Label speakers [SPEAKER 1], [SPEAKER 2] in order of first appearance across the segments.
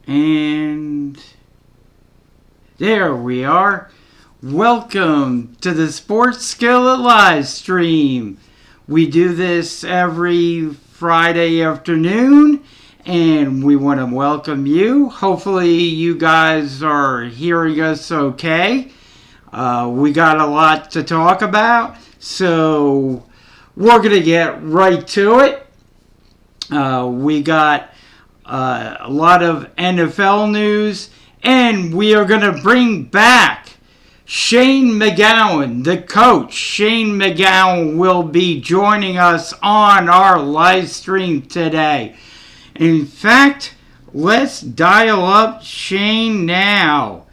[SPEAKER 1] And there we are. Welcome to the Sports Skillet live stream. We do this every Friday afternoon, and we want to welcome you. Hopefully, you guys are hearing us okay. We got a lot to talk about, so we're going to get right to it. We got a lot of NFL news, and we are going to bring back Shayne McGowan, the coach. Shayne McGowan will be joining us on our live stream today. In fact, let's dial up Shayne now.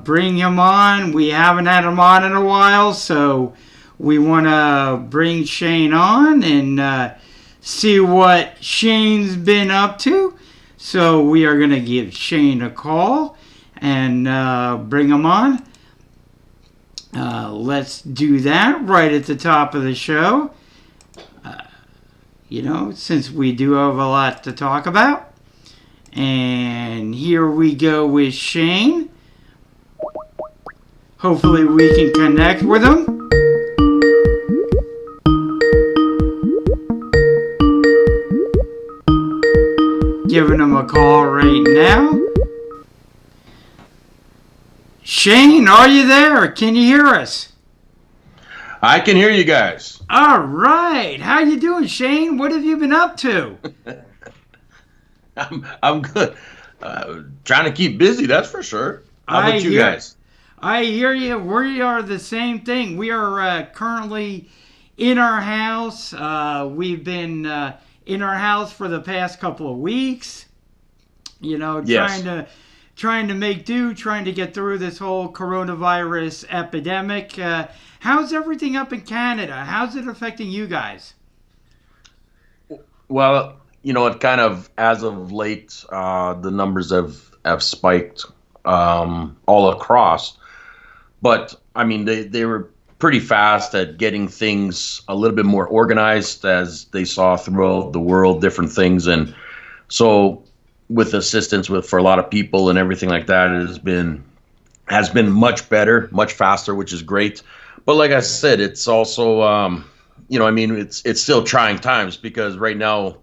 [SPEAKER 1] Bring him on. We haven't had him on in a while, so we want to bring Shayne on and see what Shayne's been up to. So we are going to give Shayne a call and bring him on. Let's do that right at the top of the show. Since we do have a lot to talk about. And here we go with Shayne. Hopefully we can connect with him. Giving him a call right now. Shayne, are you there? Can you hear us?
[SPEAKER 2] I can hear you guys.
[SPEAKER 1] All right. How you doing, Shayne? What have you been up to?
[SPEAKER 2] I'm good. Trying to keep busy, that's for sure. How about you guys?
[SPEAKER 1] I hear you. We are the same thing. We are currently in our house. We've been in our house for the past couple of weeks.
[SPEAKER 2] Yes.
[SPEAKER 1] Trying to make do, trying to get through this whole coronavirus epidemic. How's everything up in Canada? How's it affecting you guys?
[SPEAKER 2] Well, it kind of, as of late, the numbers have spiked all across. But, I mean, they were pretty fast at getting things a little bit more organized as they saw throughout the world, different things. And so with assistance for a lot of people and everything like that, it has been much better, much faster, which is great. But like I said, it's also, it's still trying times because right now,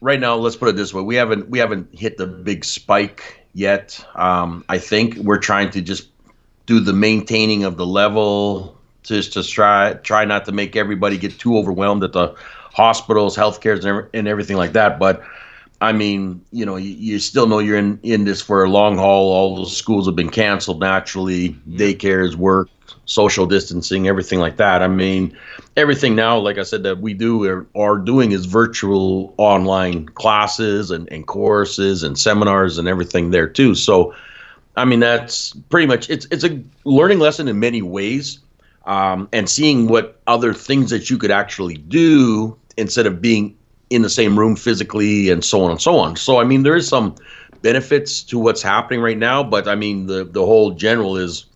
[SPEAKER 2] let's put it this way: we haven't hit the big spike yet. I think we're trying to just do the maintaining of the level, just to try not to make everybody get too overwhelmed at the hospitals, healthcare, and everything like that. But I mean, you still know you're in this for a long haul. All those schools have been canceled naturally. Daycares, work, social distancing, everything like that. I mean, everything now, like I said, that we are doing is virtual online classes and courses and seminars and everything there too. So, I mean, that's pretty much, it's a learning lesson in many ways, and seeing what other things that you could actually do instead of being in the same room physically and so on and so on. So, I mean, there is some benefits to what's happening right now, but I mean, the whole general is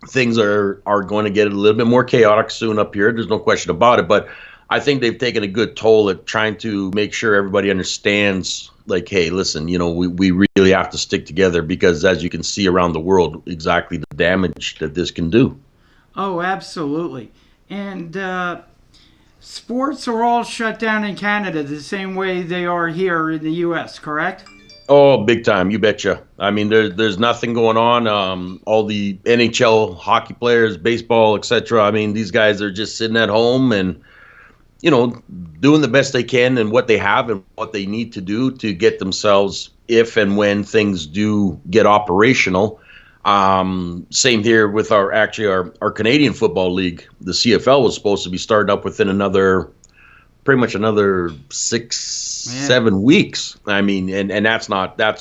[SPEAKER 2] things are going to get a little bit more chaotic soon up here. There's no question about it, but I think they've taken a good toll at trying to make sure everybody understands, like, hey, listen, we really have to stick together because as you can see around the world, exactly the damage that this can do.
[SPEAKER 1] Oh, absolutely. And sports are all shut down in Canada the same way they are here in the U.S., correct?
[SPEAKER 2] Oh, big time. You betcha. I mean, there's nothing going on. All the NHL hockey players, baseball, etc. I mean, these guys are just sitting at home and, doing the best they can and what they have and what they need to do to get themselves, if and when things do get operational. Same here with our Canadian Football League. The CFL was supposed to be starting up within pretty much another 6-7 weeks. I mean, and that's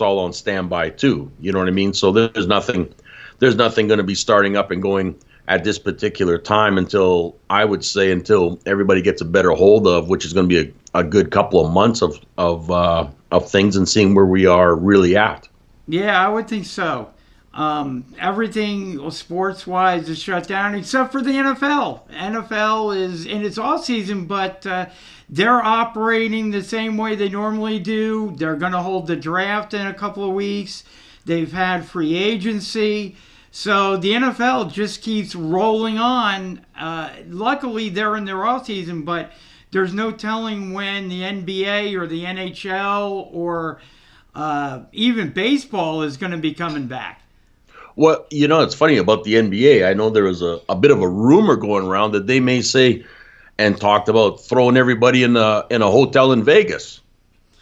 [SPEAKER 2] all on standby too. You know what I mean? So there's nothing going to be starting up and going at this particular time until everybody gets a better hold of, which is going to be a good couple of months of things and seeing where we are really at.
[SPEAKER 1] Yeah, I would think so. Everything sports wise is shut down except for the NFL. NFL is in its off season, but they're operating the same way they normally do. They're going to hold the draft in a couple of weeks. They've had free agency. So the NFL just keeps rolling on. Luckily, they're in their off season, but there's no telling when the NBA or the NHL or even baseball is going to be coming back.
[SPEAKER 2] Well, it's funny about the NBA. I know there was a bit of a rumor going around that they may say and talked about throwing everybody in a hotel in Vegas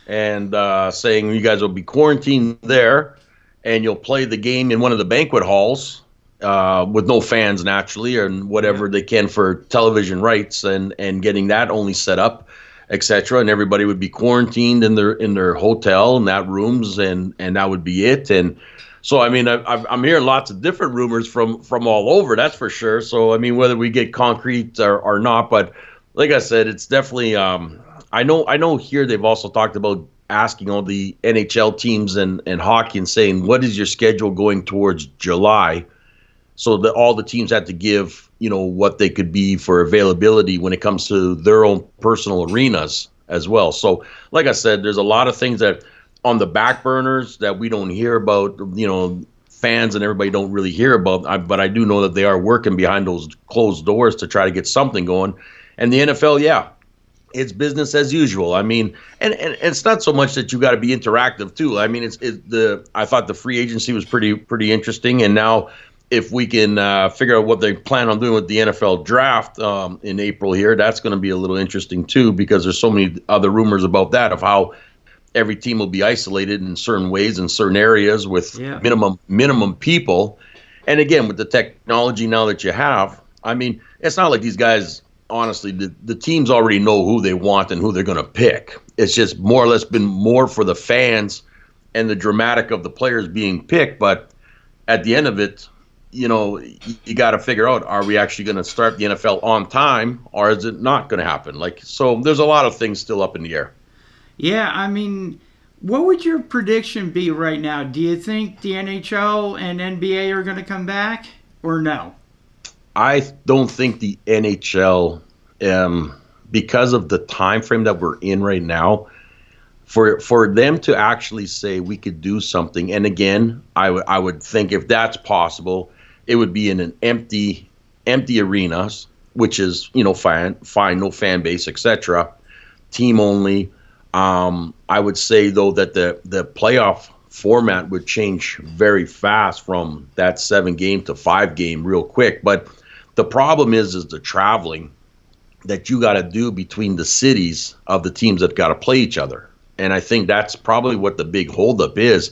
[SPEAKER 2] and saying you guys will be quarantined there and you'll play the game in one of the banquet halls with no fans naturally and whatever they can for television rights and getting that only set up, etc. And everybody would be quarantined in their hotel and that rooms and that would be it. And so, I mean, I'm hearing lots of different rumors from all over, that's for sure. So, I mean, whether we get concrete or not, but like I said, it's definitely, I know here they've also talked about asking all the NHL teams and hockey and saying, what is your schedule going towards July? So that all the teams had to give, what they could be for availability when it comes to their own personal arenas as well. So, like I said, there's a lot of things that on the back burners that we don't hear about, fans and everybody don't really hear about. But I do know that they are working behind those closed doors to try to get something going. And the NFL, yeah, it's business as usual. I mean, and it's not so much that you got to be interactive too. I mean, I thought the free agency was pretty interesting, and now if we can figure out what they plan on doing with the NFL draft in April here, that's going to be a little interesting too, because there's so many other rumors about that of how every team will be isolated in certain ways in certain areas with minimum people. And again, with the technology now that you have, I mean, it's not like these guys, honestly, the teams already know who they want and who they're going to pick. It's just more or less been more for the fans and the dramatic of the players being picked. But at the end of it, you got to figure out, are we actually going to start the NFL on time or is it not going to happen? So there's a lot of things still up in the air.
[SPEAKER 1] Yeah, I mean, what would your prediction be right now? Do you think the NHL and NBA are going to come back or no?
[SPEAKER 2] I don't think the NHL, because of the time frame that we're in right now, for them to actually say we could do something. And again, I would think if that's possible, it would be in an empty arenas, which is fine, no fan base, etc. Team only. I would say though that the playoff format would change very fast from that 7-game to 5-game real quick. But the problem is the traveling that you got to do between the cities of the teams that got to play each other. And I think that's probably what the big holdup is,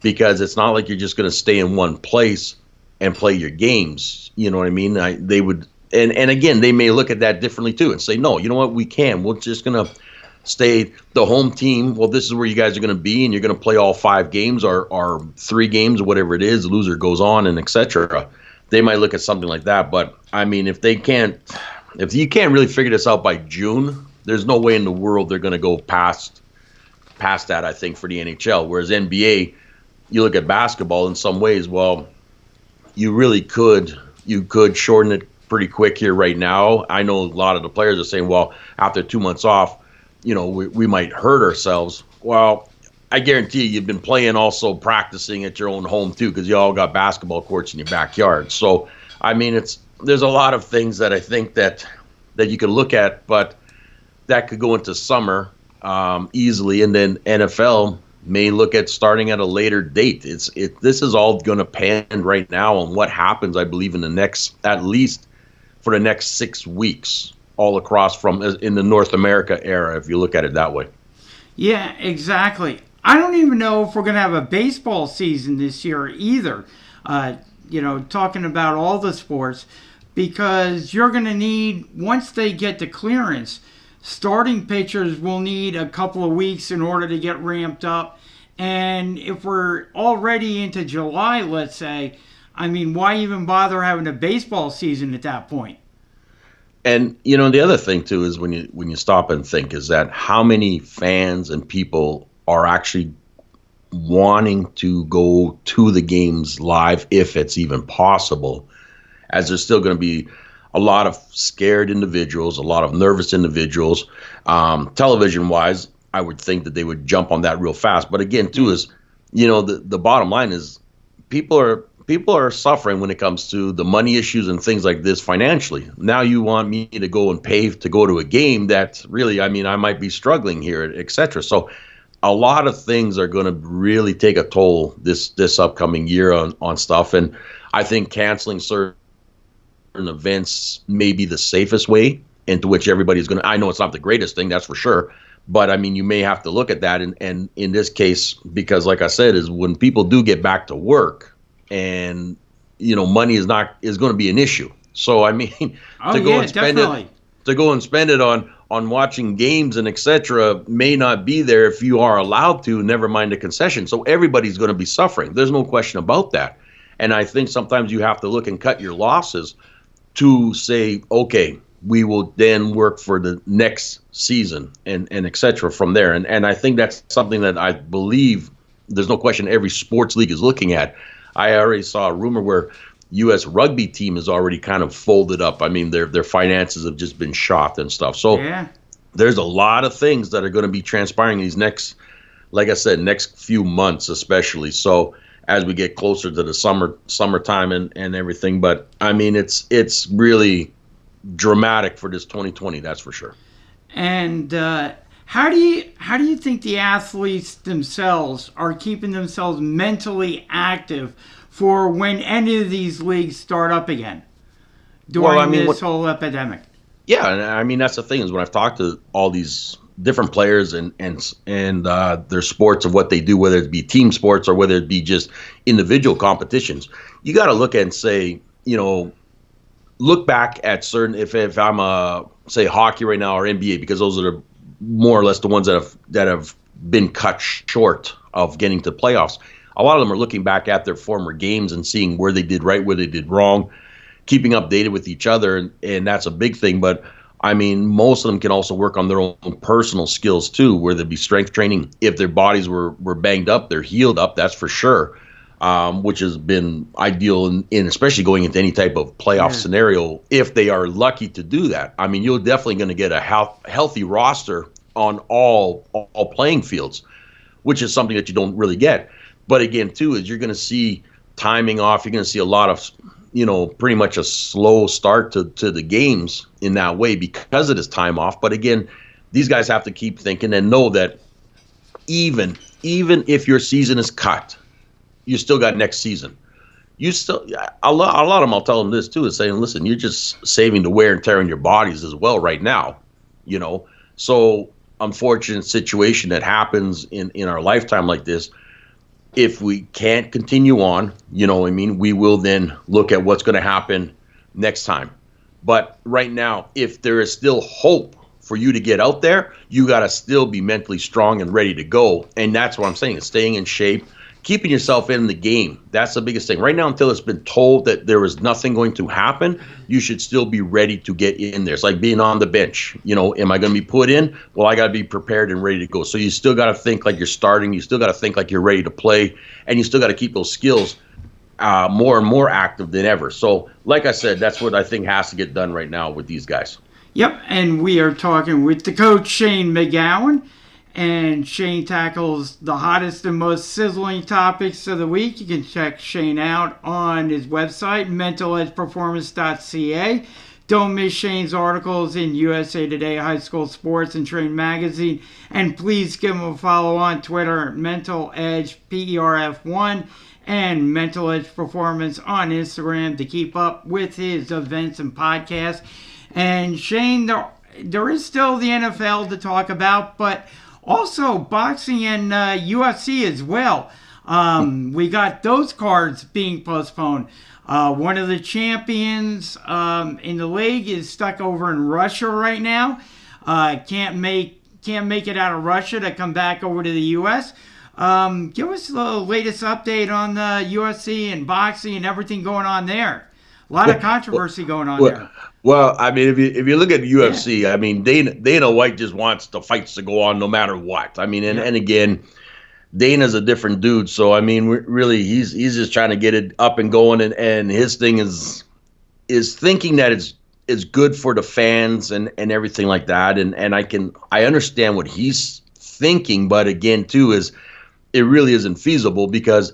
[SPEAKER 2] because it's not like you're just going to stay in one place and play your games. You know what I mean? They would, and again, they may look at that differently too and say, no, you know what, we can. We're just going to stay the home team. Well, this is where you guys are going to be, and you're going to play all 5 games or 3 games or whatever it is. The loser goes on, and etc. They might look at something like that. But I mean, if you can't really figure this out by June, there's no way in the world they're going to go past that, I think, for the NHL. Whereas NBA, you look at basketball in some ways, well, you could shorten it pretty quick here right now. I know a lot of the players are saying, well, after 2 months off, we might hurt ourselves. Well, I guarantee you've been playing, also practicing at your own home too, because you all got basketball courts in your backyard. So, I mean, there's a lot of things that I think that you could look at, but that could go into summer easily, and then NFL may look at starting at a later date. This is all going to depend right now on what happens, I believe, at least for the next 6 weeks, all across in the North America era, if you look at it that way.
[SPEAKER 1] Yeah, exactly. I don't even know if we're going to have a baseball season this year either. Talking about all the sports, because you're going to need, once they get the clearance, starting pitchers will need a couple of weeks in order to get ramped up. And if we're already into July, let's say, I mean, why even bother having a baseball season at that point?
[SPEAKER 2] And the other thing too is when you stop and think is that how many fans and people are actually wanting to go to the games live if it's even possible, as there's still going to be a lot of scared individuals, a lot of nervous individuals. Television wise, I would think that they would jump on that real fast. But again, too, is, the bottom line is people are suffering when it comes to the money issues and things like this financially. Now you want me to go and pay to go to a game that really, I mean, I might be struggling here, etc. So a lot of things are going to really take a toll this upcoming year on stuff. And I think canceling certain events may be the safest way into which everybody's going to, I know it's not the greatest thing, that's for sure. But I mean, you may have to look at that. And in this case, because like I said, is when people do get back to work and, money is going to be an issue. So, I mean,
[SPEAKER 1] to go and
[SPEAKER 2] spend it on watching games and etc. may not be there if you are allowed to, never mind the concession. So everybody's going to be suffering. There's no question about that. And I think sometimes you have to look and cut your losses to say, okay, we will then work for the next season and et cetera from there. And I think that's something that I believe there's no question every sports league is looking at. I already saw a rumor where U.S. rugby team is already kind of folded up. I mean, their finances have just been shot and stuff. So there's a lot of things that are going to be transpiring these next, like I said, next few months especially. So as we get closer to the summertime and everything. But I mean, it's really dramatic for this 2020, that's for sure.
[SPEAKER 1] And how do you think the athletes themselves are keeping themselves mentally active for when any of these leagues start up again during this whole epidemic?
[SPEAKER 2] Yeah, and I mean that's the thing is when I've talked to all these different players and their sports of what they do, whether it be team sports or whether it be just individual competitions, you got to look and say, look back at certain, if I'm say hockey right now or NBA, because those are more or less the ones that have been cut short of getting to playoffs. A lot of them are looking back at their former games and seeing where they did right, where they did wrong, keeping updated with each other, and that's a big thing. But I mean, most of them can also work on their own personal skills too, whether it be strength training. If their bodies were banged up, they're healed up, that's for sure. Which has been ideal in especially going into any type of playoff scenario if they are lucky to do that. I mean, you're definitely going to get a healthy roster on all playing fields, which is something that you don't really get. But again, too, is you're going to see timing off. You're going to see a lot of, pretty much a slow start to the games in that way because it is time off. But again, these guys have to keep thinking and know that even if your season is cut, you still got next season. You still a lot of them. I'll tell them this too, is saying, listen, you're just saving the wear and tear in your bodies as well right now. So unfortunate situation that happens in our lifetime like this. If we can't continue on, we will then look at what's going to happen next time. But right now, if there is still hope for you to get out there, you got to still be mentally strong and ready to go. And that's what I'm saying, is staying in shape, keeping yourself in the game. That's the biggest thing. Right now, until it's been told that there is nothing going to happen, you should still be ready to get in there. It's like being on the bench. Am I going to be put in? Well, I got to be prepared and ready to go. So you still got to think like you're starting. You still got to think like you're ready to play. And you still got to keep those skills more and more active than ever. So like I said, that's what I think has to get done right now with these guys.
[SPEAKER 1] Yep, and we are talking with the coach, Shayne McGowan. And Shayne tackles the hottest and most sizzling topics of the week. You can check Shayne out on his website, mentaledgeperformance.ca. Don't miss Shayne's articles in USA Today, High School Sports, and Train Magazine. And please give him a follow on Twitter, Mental Edge PERF1, and Mental Edge Performance on Instagram to keep up with his events and podcasts. And Shayne, there is still the NFL to talk about, but also boxing and UFC as well. We got those cards being postponed. One of the champions in the league is stuck over in Russia right now. Can't make it out of Russia to come back over to the U.S. Give us the latest update on the UFC and boxing and everything going on there. A lot of controversy going on there.
[SPEAKER 2] Well, I mean, if you look at the UFC, I mean, Dana White just wants the fights to go on no matter what. I mean, and again, Dana's a different dude. So I mean, really, he's just trying to get it up and going, and his thing is thinking that it's good for the fans and everything like that. And I understand what he's thinking, but again, too, is it really isn't feasible because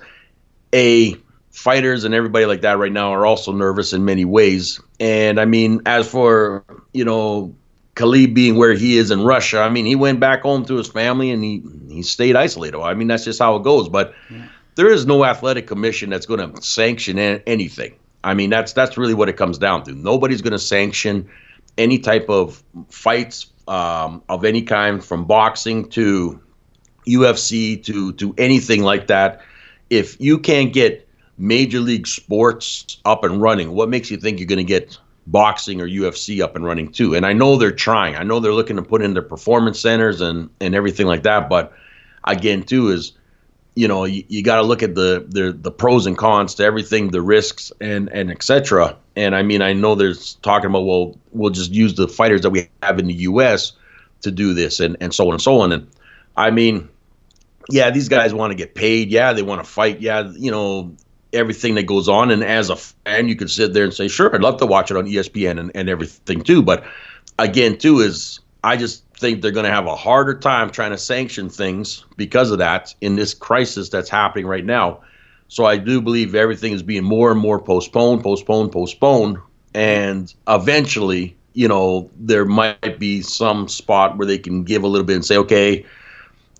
[SPEAKER 2] fighters and everybody like that right now are also nervous in many ways. And I mean, as for Khalid being where he is in Russia, I mean, he went back home to his family and he stayed isolated. I mean, that's just how it goes. But there is no athletic commission that's going to sanction anything. I mean, that's really what it comes down to. Nobody's going to sanction any type of fights of any kind, from boxing to UFC to anything like that. If you can't get major league sports up and running, what makes you think you're going to get boxing or UFC up and running too? And I know they're trying. I know they're looking to put in their performance centers and everything like that. But again, too, is you got to look at the pros and cons to everything, the risks and etc. And I mean, I know there's talking about, well, we'll just use the fighters that we have in the U.S. to do this and so on and so on. And I mean, yeah, these guys want to get paid. Yeah, they want to fight. Yeah, everything that goes on. And as a fan, you could sit there and say, sure, I'd love to watch it on ESPN and everything too. But again, too, is I just think they're going to have a harder time trying to sanction things because of that in this crisis that's happening right now. So I do believe everything is being more and more postponed. And eventually, there might be some spot where they can give a little bit and say, okay,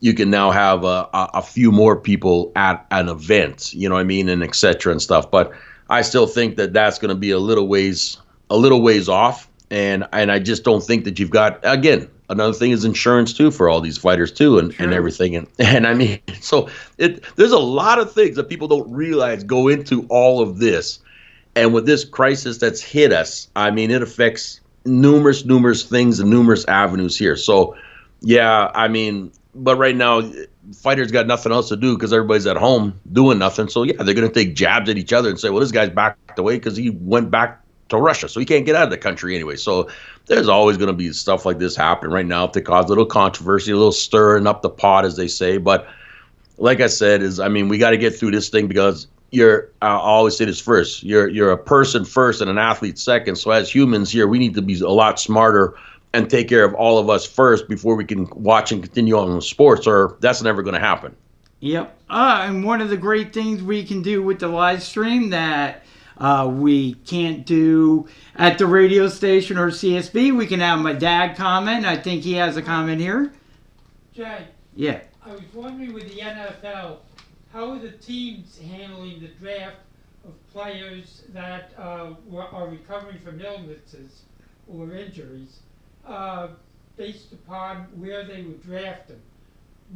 [SPEAKER 2] you can now have a few more people at an event, you know what I mean, and et cetera and stuff. But I still think that that's going to be a little ways off. And I just don't think that you've got, again, another thing is insurance too for all these fighters too and everything. And I mean, so there's a lot of things that people don't realize go into all of this. And with this crisis that's hit us, I mean, it affects numerous things and numerous avenues here. So, yeah, I mean, but right now, fighters got nothing else to do because everybody's at home doing nothing. So, yeah, they're going to take jabs at each other and say, well, this guy's backed away because he went back to Russia, so he can't get out of the country anyway. So there's always going to be stuff like this happening right now to cause a little controversy, a little stirring up the pot, as they say. But like I said, we got to get through this thing because I always say this first, you're a person first and an athlete second. So as humans here, we need to be a lot smarter and take care of all of us first before we can watch and continue on with sports, or that's never going to happen.
[SPEAKER 1] Yep. And one of the great things we can do with the live stream that we can't do at the radio station or CSB, we can have my dad comment. I think he has a comment here.
[SPEAKER 3] Jay.
[SPEAKER 1] Yeah.
[SPEAKER 3] I was wondering with the NFL, how are the teams handling the draft of players that are recovering from illnesses or injuries based upon where they would draft them,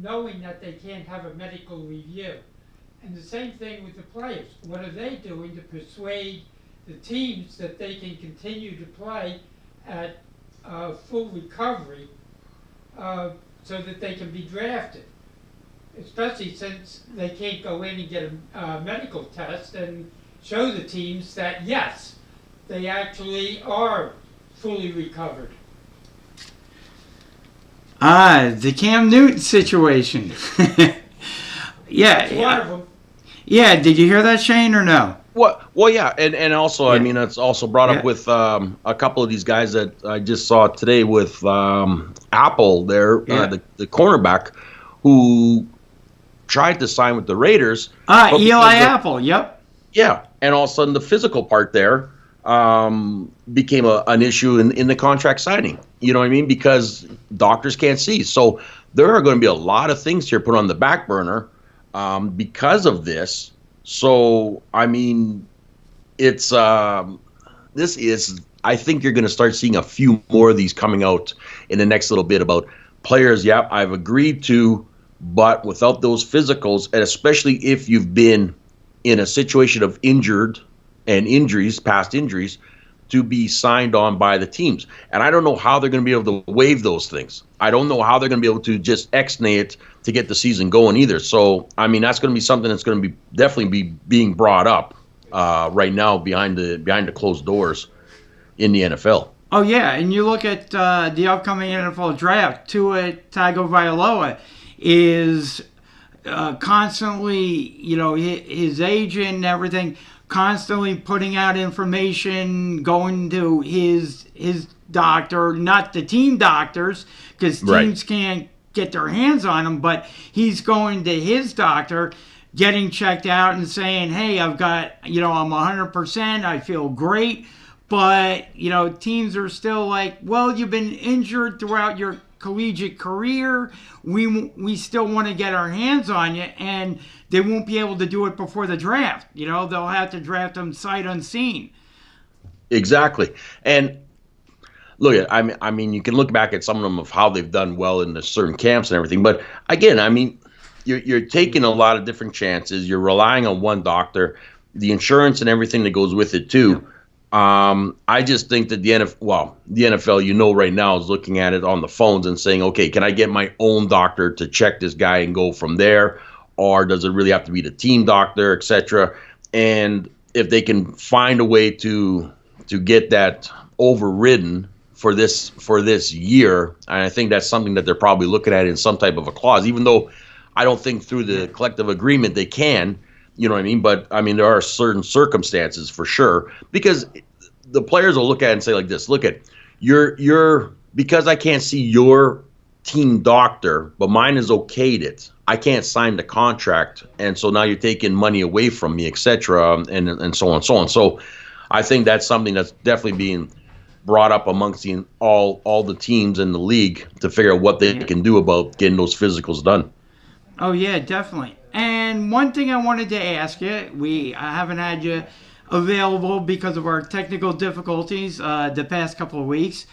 [SPEAKER 3] knowing that they can't have a medical review? And the same thing with the players. What are they doing to persuade the teams that they can continue to play at full recovery so that they can be drafted? Especially since they can't go in and get a medical test and show the teams that, yes, they actually are fully recovered.
[SPEAKER 1] The Cam Newton situation. Yeah.
[SPEAKER 3] That's one of them.
[SPEAKER 1] Yeah, did you hear that, Shayne, or no?
[SPEAKER 2] Well, yeah, and also, I mean, it's also brought up with a couple of these guys that I just saw today with Apple there, the cornerback, who tried to sign with the Raiders.
[SPEAKER 1] Eli Apple, yep.
[SPEAKER 2] Yeah, and all of a sudden the physical part there became an issue in the contract signing. You know what I mean? Because doctors can't see. So there are going to be a lot of things here put on the back burner because of this. So, I mean, I think you're going to start seeing a few more of these coming out in the next little bit about players. Yeah, I've agreed to, but without those physicals, and especially if you've been in a situation of injured and past injuries, to be signed on by the teams. And I don't know how they're going to be able to waive those things. I don't know how they're going to be able to just ex-nay it to get the season going either. So, I mean, that's going to be something that's going to be definitely being brought up right now behind the closed doors in the NFL.
[SPEAKER 1] Oh, yeah, and you look at the upcoming NFL draft, Tua Tagovailoa is constantly, his agent and everything, constantly putting out information, going to his doctor, not the team doctors, because
[SPEAKER 2] Right.
[SPEAKER 1] teams can't get their hands on him, but he's going to his doctor, getting checked out and saying, hey, I've got, I'm 100%, I feel great. But, teams are still like, well, you've been injured throughout your collegiate career. We still want to get our hands on you, and they won't be able to do it before the draft. They'll have to draft them sight unseen.
[SPEAKER 2] Exactly. And look, I mean, you can look back at some of them of how they've done well in the certain camps and everything. But again, I mean, you're taking a lot of different chances. You're relying on one doctor, the insurance and everything that goes with it
[SPEAKER 1] Yeah.
[SPEAKER 2] too. I just think that the NFL, right now is looking at it on the phones and saying, okay, can I get my own doctor to check this guy and go from there, or does it really have to be the team doctor, etc. And if they can find a way to get that overridden for this year, and I think that's something that they're probably looking at in some type of a clause, even though I don't think through the collective agreement they can, you know what I mean? But I mean, there are certain circumstances for sure, because the players will look at it and say like this: look at you're because I can't see your team doctor, but mine is okayed it. I can't sign the contract, and so now you're taking money away from me, etc., and so on and so on. So I think that's something that's definitely being brought up amongst all the teams in the league to figure out what they
[SPEAKER 1] Yeah.
[SPEAKER 2] can do about getting those physicals done.
[SPEAKER 1] Oh yeah, definitely. And one thing I wanted to ask you, I haven't had you available because of our technical difficulties the past couple of weeks.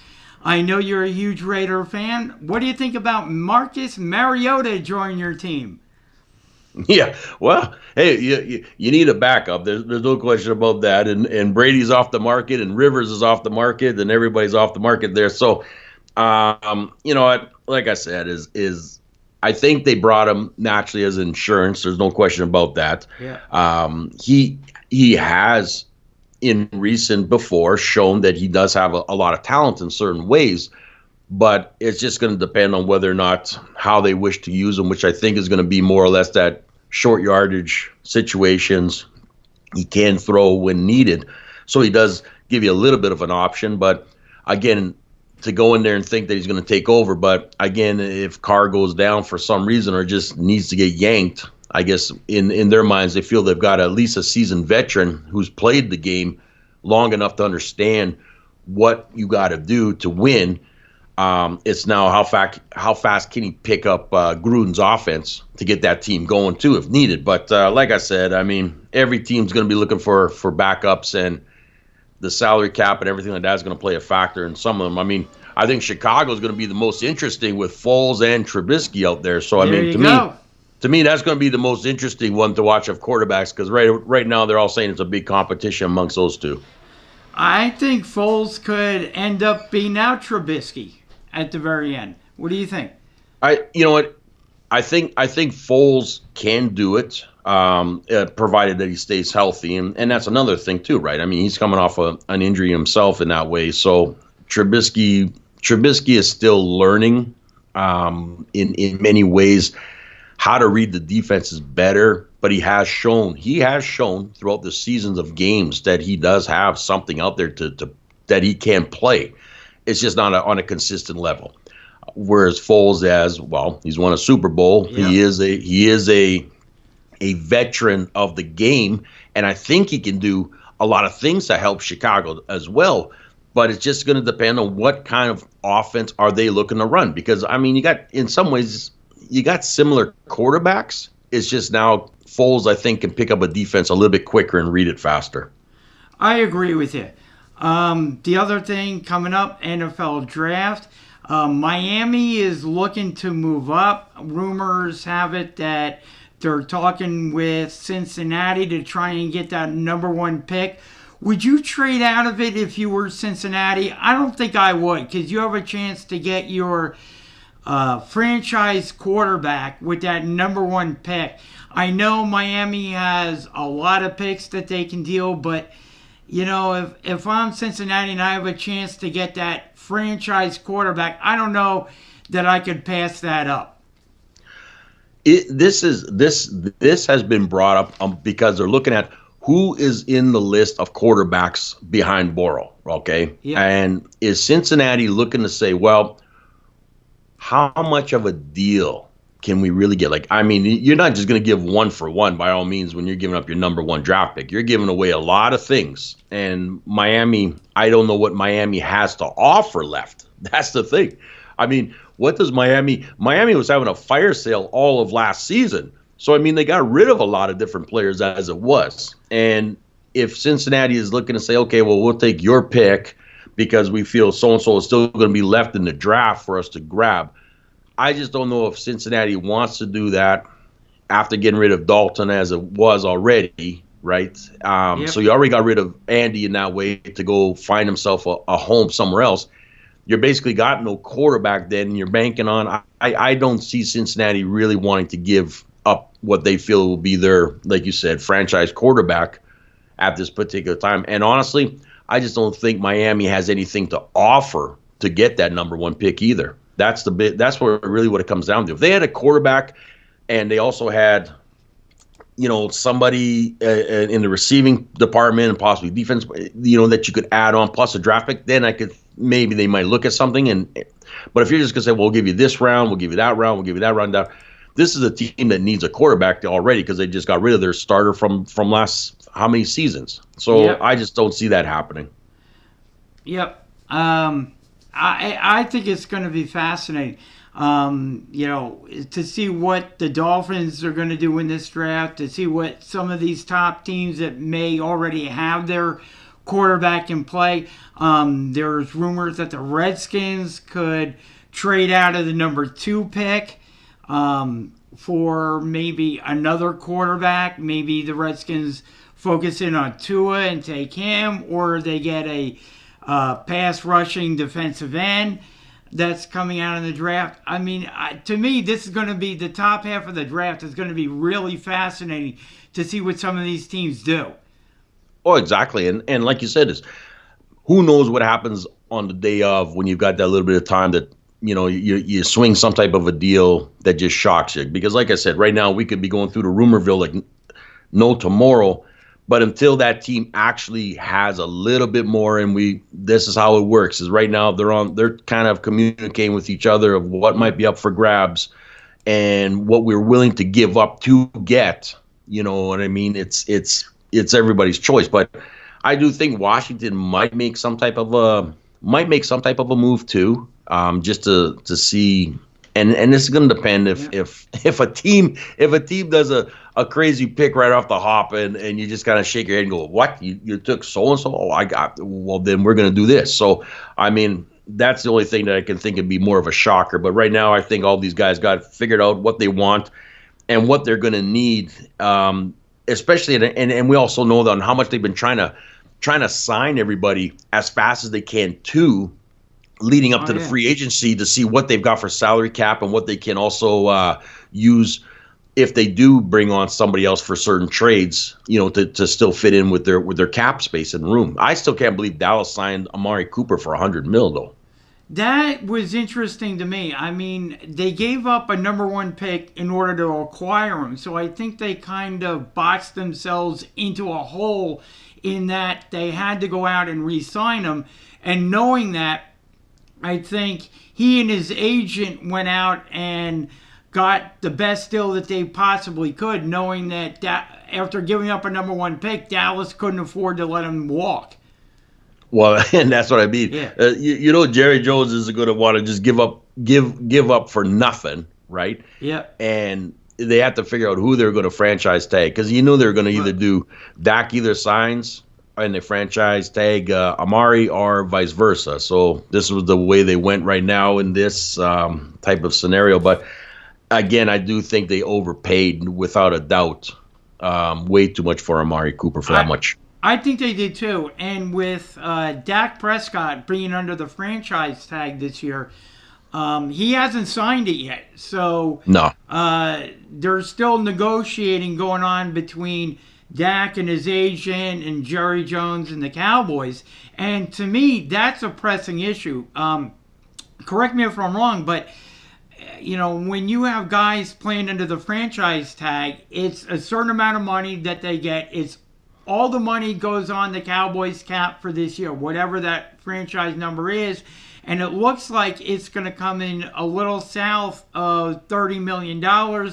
[SPEAKER 1] I know you're a huge Raider fan. What do you think about Marcus Mariota joining your team?
[SPEAKER 2] Yeah, well, hey, you need a backup. There's no question about that. And Brady's off the market, and Rivers is off the market, and everybody's off the market there. So, like I said, is I think they brought him naturally as insurance. There's no question about that.
[SPEAKER 1] Yeah.
[SPEAKER 2] He has in recent before shown that he does have a lot of talent in certain ways, but it's just going to depend on whether or not how they wish to use him, which I think is going to be more or less that short yardage situations. He can throw when needed, so he does give you a little bit of an option. But again, to go in there and think that he's going to take over, but again, if Carr goes down for some reason or just needs to get yanked, I guess in their minds they feel they've got at least a seasoned veteran who's played the game long enough to understand what you got to do to win. It's now how fast can he pick up Gruden's offense to get that team going too, if needed. But like I said, I mean, every team's going to be looking for backups, and the salary cap and everything like that is going to play a factor in some of them. I mean, I think Chicago is going to be the most interesting with Foles and Trubisky out there. So I
[SPEAKER 1] There
[SPEAKER 2] mean,
[SPEAKER 1] you go.
[SPEAKER 2] to me, that's going to be the most interesting one to watch of quarterbacks, because right now they're all saying it's a big competition amongst those two.
[SPEAKER 1] I think Foles could end up beating out Trubisky at the very end. What do you think?
[SPEAKER 2] You know what? I think Foles can do it, provided that he stays healthy, and that's another thing too, right? I mean, he's coming off an injury himself in that way. So Trubisky is still learning in many ways how to read the defenses better, but he has shown throughout the seasons of games that he does have something out there to that he can play. It's just not on a consistent level. Whereas Foles, as well, he's won a Super Bowl.
[SPEAKER 1] Yeah.
[SPEAKER 2] He is a veteran of the game, and I think he can do a lot of things to help Chicago as well. But it's just going to depend on what kind of offense are they looking to run. Because I mean, in some ways you got similar quarterbacks. It's just now Foles, I think, can pick up a defense a little bit quicker and read it faster.
[SPEAKER 1] I agree with you. The other thing coming up, NFL draft. Miami is looking to move up. Rumors have it that they're talking with Cincinnati to try and get that number one pick. Would you trade out of it if you were Cincinnati? I don't think I would, because you have a chance to get your franchise quarterback with that number one pick. I know Miami has a lot of picks that they can deal, but if I'm Cincinnati and I have a chance to get that franchise quarterback, I don't know that I could pass that up.
[SPEAKER 2] This has been brought up because they're looking at who is in the list of quarterbacks behind Burrow. Okay,
[SPEAKER 1] Yep.
[SPEAKER 2] and is Cincinnati looking to say, well, how much of a deal can we really get? Like, I mean, you're not just going to give one for one by all means when you're giving up your number one draft pick. You're giving away a lot of things. And Miami, I don't know what Miami has to offer left. That's the thing. I mean, what does Miami was having a fire sale all of last season. So, I mean, they got rid of a lot of different players as it was. And if Cincinnati is looking to say, okay, well, we'll take your pick because we feel so-and-so is still going to be left in the draft for us to grab. I just don't know if Cincinnati wants to do that after getting rid of Dalton as it was already, right?
[SPEAKER 1] Yep.
[SPEAKER 2] So you already got rid of Andy in that way to go find himself a home somewhere else. You're basically got no quarterback then, and you're banking on – I don't see Cincinnati really wanting to give up what they feel will be their, like you said, franchise quarterback at this particular time. And honestly, I just don't think Miami has anything to offer to get that number one pick either. That's really what it comes down to. If they had a quarterback and they also had, somebody in the receiving department and possibly defense, that you could add on plus a draft pick, then maybe they might look at something. But if you're just gonna say, well, we'll give you this round, we'll give you that round, we'll give you that round down. This is a team that needs a quarterback already because they just got rid of their starter from last how many seasons. So
[SPEAKER 1] Yep.
[SPEAKER 2] I just don't see that happening.
[SPEAKER 1] Yep. I think it's going to be fascinating, to see what the Dolphins are going to do in this draft, to see what some of these top teams that may already have their quarterback in play. There's rumors that the Redskins could trade out of the number 2 pick for maybe another quarterback. Maybe the Redskins focus in on Tua and take him, or they get a pass rushing defensive end that's coming out in the draft. I mean, to me, this is going to be the top half of the draft is going to be really fascinating to see what some of these teams do.
[SPEAKER 2] Oh, exactly. And like you said, is who knows what happens on the day of when you've got that little bit of time that, you swing some type of a deal that just shocks you. Because like I said, right now we could be going through the rumorville like no tomorrow. But until that team actually has a little bit more, and this is how it works, is right now they're kind of communicating with each other of what might be up for grabs and what we're willing to give up to get. You know what I mean? It's everybody's choice. But I do think Washington might make some type of a move too, just to see. And this is going to depend if a team does a crazy pick right off the hop and you just kind of shake your head and go, what, you took so and so? Well, then we're going to do this. So I mean, that's the only thing that I can think would be more of a shocker. But right now, I think all these guys got figured out what they want and what they're going to need, especially and we also know on how much they've been trying to sign everybody as fast as they can too, leading up to the free agency to see what they've got for salary cap and what they can also use if they do bring on somebody else for certain trades, to still fit in with their cap space and room. I still can't believe Dallas signed Amari Cooper for $100 million though.
[SPEAKER 1] That was interesting to me. I mean, they gave up a number 1 pick in order to acquire him. So I think they kind of boxed themselves into a hole in that they had to go out and re-sign him. And knowing that, I think he and his agent went out and got the best deal that they possibly could, knowing that after giving up a number 1 pick, Dallas couldn't afford to let him walk.
[SPEAKER 2] Well, and that's what I mean.
[SPEAKER 1] Yeah.
[SPEAKER 2] Jerry Jones is going to want to just give up for nothing, right?
[SPEAKER 1] Yeah.
[SPEAKER 2] And they have to figure out who they're going to franchise tag because they're going to either do Dak either signs and they franchise tag Amari or vice versa. So this was the way they went right now in this type of scenario. But again, I do think they overpaid without a doubt, way too much for Amari Cooper for that much.
[SPEAKER 1] I think they did too. And with Dak Prescott being under the franchise tag this year, he hasn't signed it yet. So
[SPEAKER 2] no,
[SPEAKER 1] there's still negotiating going on between Dak and his agent and Jerry Jones and the Cowboys. And to me, that's a pressing issue. Correct me if I'm wrong, but when you have guys playing under the franchise tag, it's a certain amount of money that they get. It's all the money goes on the Cowboys cap for this year, whatever that franchise number is. And it looks like it's going to come in a little south of $30 million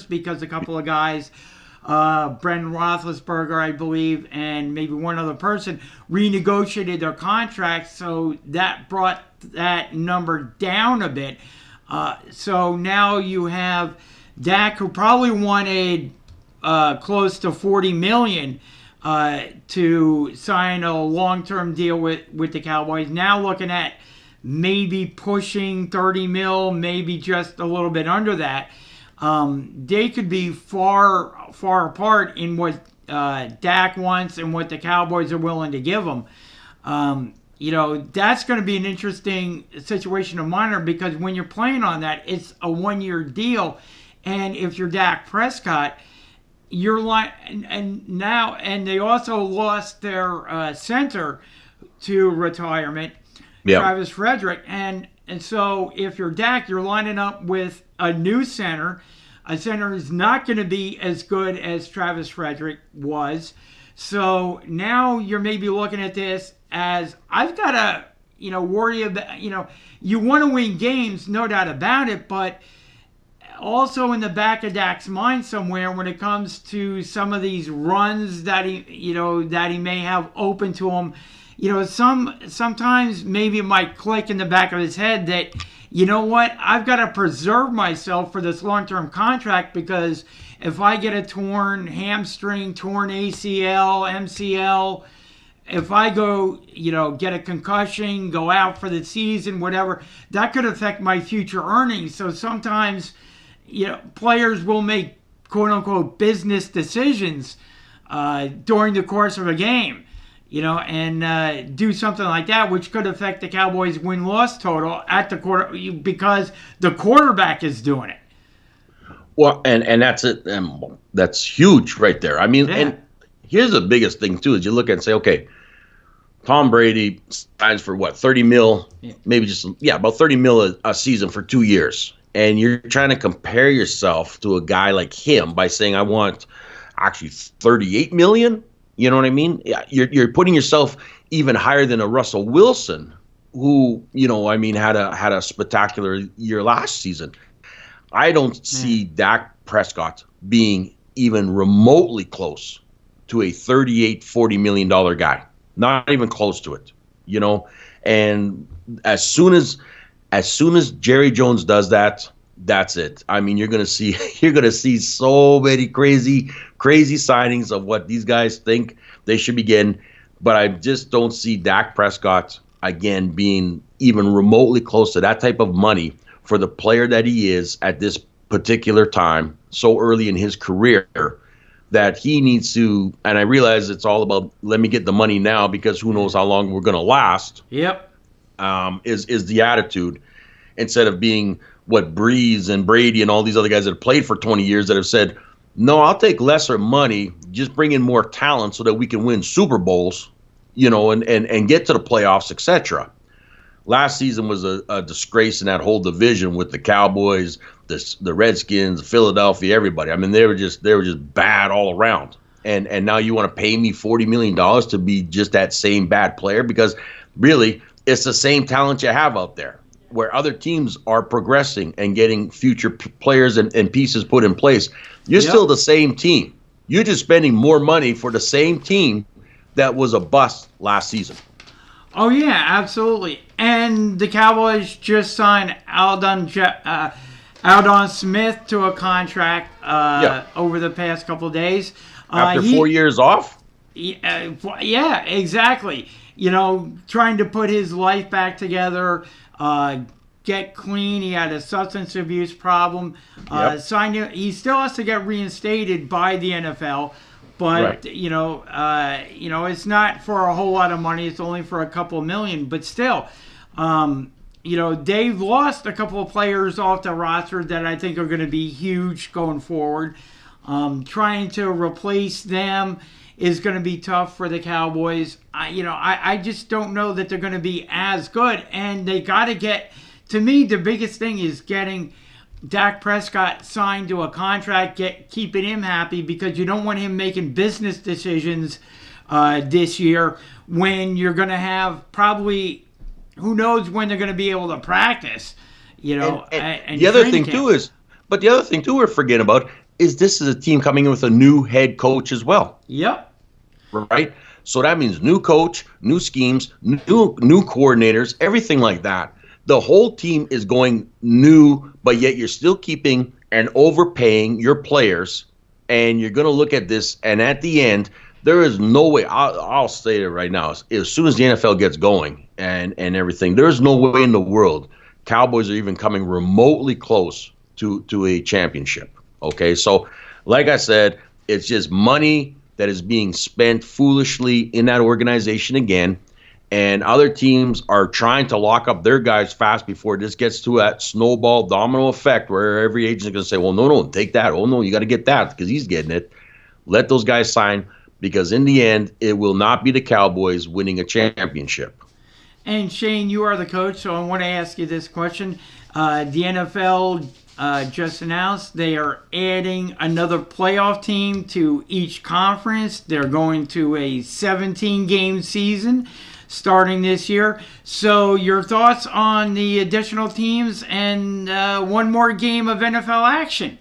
[SPEAKER 1] because a couple of guys, Brendan Roethlisberger, I believe, and maybe one other person, renegotiated their contracts. So that brought that number down a bit. So now you have Dak, who probably wanted close to $40 million to sign a long-term deal with the Cowboys. Now looking at maybe pushing 30 mil, maybe just a little bit under that. They could be far apart in what Dak wants and what the Cowboys are willing to give him. That's going to be an interesting situation to monitor, because when you're playing on that, it's a one-year deal. And if you're Dak Prescott, you're like, and they also lost their center to retirement,
[SPEAKER 2] yep.
[SPEAKER 1] Travis Frederick. And so if you're Dak, you're lining up with a new center. A center is not going to be as good as Travis Frederick was. So now you're maybe looking at this as, I've got to, worry about, you want to win games, no doubt about it, but also in the back of Dak's mind somewhere, when it comes to some of these runs that he may have open to him, sometimes maybe it might click in the back of his head that, I've got to preserve myself for this long-term contract, because if I get a torn hamstring, torn ACL, MCL, if I go, get a concussion, go out for the season, whatever, that could affect my future earnings. So sometimes, players will make quote-unquote business decisions during the course of a game, and do something like that, which could affect the Cowboys' win-loss total at the quarter, because the quarterback is doing it.
[SPEAKER 2] Well, and that's it. That's huge right there. I mean, and here's the biggest thing, too, is you look at and say, okay, Tom Brady signs for what, 30 mil, maybe about 30 mil a season for 2 years. And you're trying to compare yourself to a guy like him by saying, I want actually 38 million. You know what I mean? You're putting yourself even higher than a Russell Wilson, who, had a spectacular year last season. I don't see Dak Prescott being even remotely close to a $38-40 million guy. Not even close to it, And as soon as Jerry Jones does that, that's it. I mean, you're gonna see so many crazy signings of what these guys think they should be getting, but I just don't see Dak Prescott again being even remotely close to that type of money for the player that he is at this particular time, so early in his career, that he needs to. And I realize it's all about, let me get the money now, because who knows how long we're gonna last.
[SPEAKER 1] Yep.
[SPEAKER 2] Is the attitude, instead of being what Breeze and Brady and all these other guys that have played for 20 years that have said, no, I'll take lesser money, just bring in more talent so that we can win Super Bowls, and get to the playoffs, etc. Last season was a disgrace in that whole division with the Cowboys, the Redskins, Philadelphia, everybody. I mean, they were just bad all around. And now you want to pay me $40 million to be just that same bad player, because really it's the same talent you have out there, where other teams are progressing and getting future players and pieces put in place. You're still the same team. You're just spending more money for the same team that was a bust last season.
[SPEAKER 1] Oh, yeah, absolutely. And the Cowboys just signed Aldon Smith to a contract over the past couple of days.
[SPEAKER 2] After 4 years off?
[SPEAKER 1] Yeah, exactly. Trying to put his life back together, get clean. He had a substance abuse problem. He still has to get reinstated by the NFL. But, right. It's not for a whole lot of money. It's only for a couple million. But still, they've lost a couple of players off the roster that I think are going to be huge going forward. Trying to replace them is going to be tough for the Cowboys. I just don't know that they're going to be as good. And they got to get, to me, the biggest thing is getting Dak Prescott signed to a contract, keeping him happy because you don't want him making business decisions this year when you're going to have probably who knows when they're going to be able to practice. And
[SPEAKER 2] the other
[SPEAKER 1] training
[SPEAKER 2] thing
[SPEAKER 1] camp.
[SPEAKER 2] too is, but the other thing too we're forgetting about is this is a team coming in with a new head coach as well.
[SPEAKER 1] Yep.
[SPEAKER 2] Right. So that means new coach, new schemes, new coordinators, everything like that. The whole team is going new, but yet you're still keeping and overpaying your players. And you're going to look at this, and at the end, there is no way. I'll say it right now. As soon as the NFL gets going and everything, there is no way in the world Cowboys are even coming remotely close to a championship. Okay, so like I said, it's just money that is being spent foolishly in that organization again. And other teams are trying to lock up their guys fast before this gets to that snowball domino effect where every agent is going to say, well, no, take that. Oh, no, you got to get that because he's getting it. Let those guys sign because in the end, it will not be the Cowboys winning a championship.
[SPEAKER 1] And Shayne, you are the coach, so I want to ask you this question. The NFL just announced they are adding another playoff team to each conference. They're going to a 17-game season starting this year. So your thoughts on the additional teams and one more game of NFL action?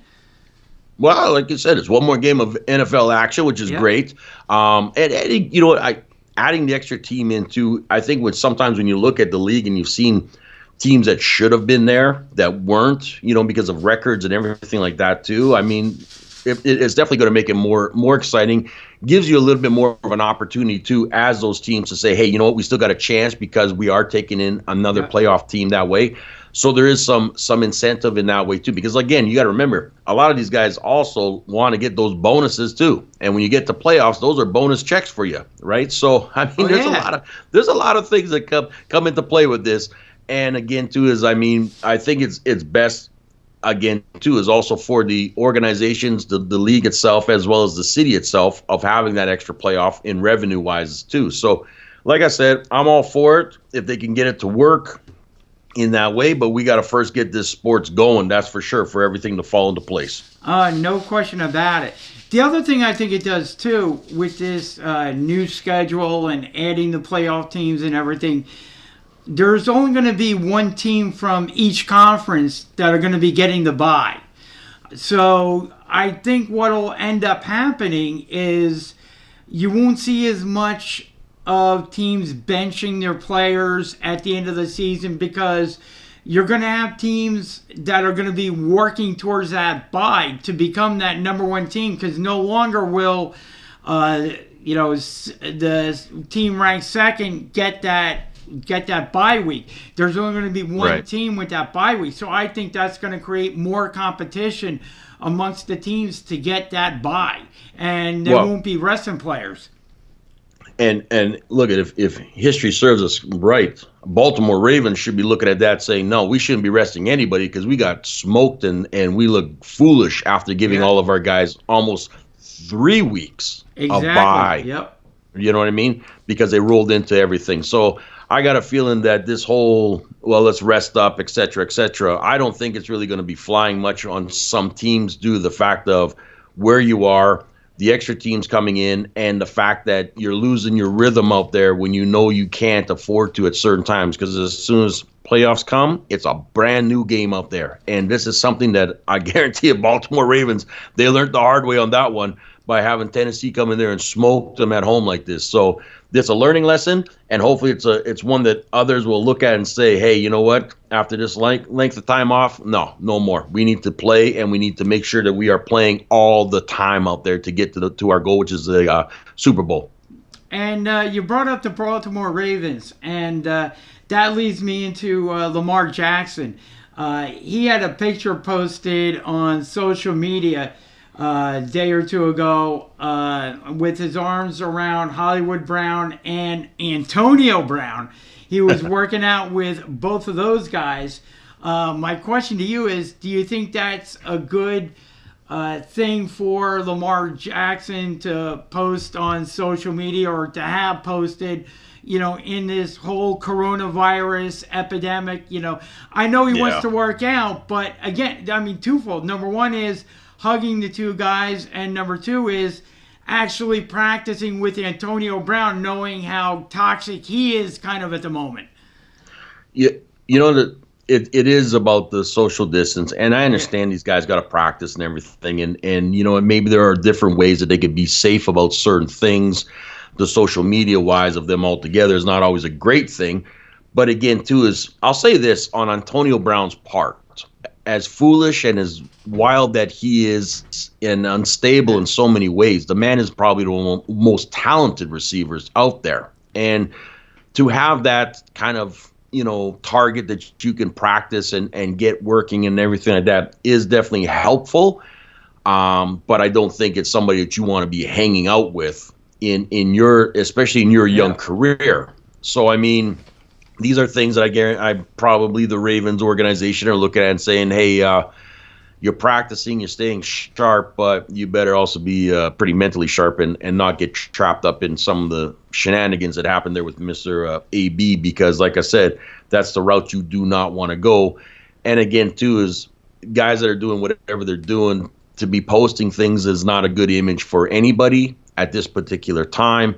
[SPEAKER 2] Well, like you said, it's one more game of NFL action, which is great. And you know what, adding the extra team into, I think sometimes when you look at the league and you've seen teams that should have been there that weren't, because of records and everything like that too. I mean, it's definitely going to make it more exciting. Gives you a little bit more of an opportunity too, as those teams to say, hey, you know what, we still got a chance because we are taking in another playoff team that way. So there is some incentive in that way too, because again, you got to remember, a lot of these guys also want to get those bonuses too, and when you get to playoffs, those are bonus checks for you, right? So I mean, there's a lot of things that come into play with this, and again too is, I mean, I think it's best again too is also for the organizations, the league itself, as well as the city itself, of having that extra playoff in revenue wise too. So, like I said, I'm all for it if they can get it to work in that way, but we got to first get this sports going, that's for sure, for everything to fall into place.
[SPEAKER 1] No question about it. The other thing I think it does too with this new schedule and adding the playoff teams and everything, there's only going to be one team from each conference that are going to be getting the bye. So I think what will end up happening is you won't see as much of teams benching their players at the end of the season because you're going to have teams that are going to be working towards that bye to become that number one team, because no longer will the team ranked second get that bye week. There's only going to be one team with that bye week. So I think that's going to create more competition amongst the teams to get that bye, and there won't be resting players.
[SPEAKER 2] And look at if history serves us right, Baltimore Ravens should be looking at that saying, no, we shouldn't be resting anybody because we got smoked and we look foolish after giving all of our guys almost 3 weeks of bye.
[SPEAKER 1] Yep.
[SPEAKER 2] You know what I mean? Because they rolled into everything. So I got a feeling that this whole, let's rest up, et cetera, I don't think it's really going to be flying much on some teams due to the fact of where you are, the extra teams coming in, and the fact that you're losing your rhythm out there when you know you can't afford to at certain times, because as soon as playoffs come, it's a brand new game out there. And this is something that I guarantee you, Baltimore Ravens, they learned the hard way on that one by having Tennessee come in there and smoke them at home like this. So it's a learning lesson, and hopefully it's one that others will look at and say, hey, you know what? After this length of time off, no more. We need to play, and we need to make sure that we are playing all the time out there to get to our goal, which is the Super Bowl.
[SPEAKER 1] And you brought up the Baltimore Ravens, and that leads me into Lamar Jackson. He had a picture posted on social media a day or two ago with his arms around Hollywood Brown and Antonio Brown. He was working out with both of those guys. My question to you is, do you think that's a good thing for Lamar Jackson to post on social media, or to have posted, in this whole coronavirus epidemic. I know he wants
[SPEAKER 2] Yeah.
[SPEAKER 1] to work out, but again, I mean, twofold. Number one is hugging the two guys, and number two is actually practicing with Antonio Brown, knowing how toxic he is kind of at the moment.
[SPEAKER 2] You know that it is about the social distance, and I understand these guys got to practice and everything, and maybe there are different ways that they could be safe about certain things. The social media wise of them all together is not always a great thing, but again, too, is I'll say this on Antonio Brown's part, as foolish and as wild that he is and unstable in so many ways, the man is probably the most talented receivers out there, and to have that kind of target that you can practice and get working and everything like that is definitely helpful. But I don't think it's somebody that you want to be hanging out with especially in your young career. So, I mean, these are things that I probably the Ravens organization are looking at and saying, hey, you're practicing, you're staying sharp, but you better also be pretty mentally sharp and not get trapped up in some of the shenanigans that happened there with Mr. AB, because, like I said, that's the route you do not want to go. And again, too, is guys that are doing whatever they're doing, to be posting things is not a good image for anybody at this particular time.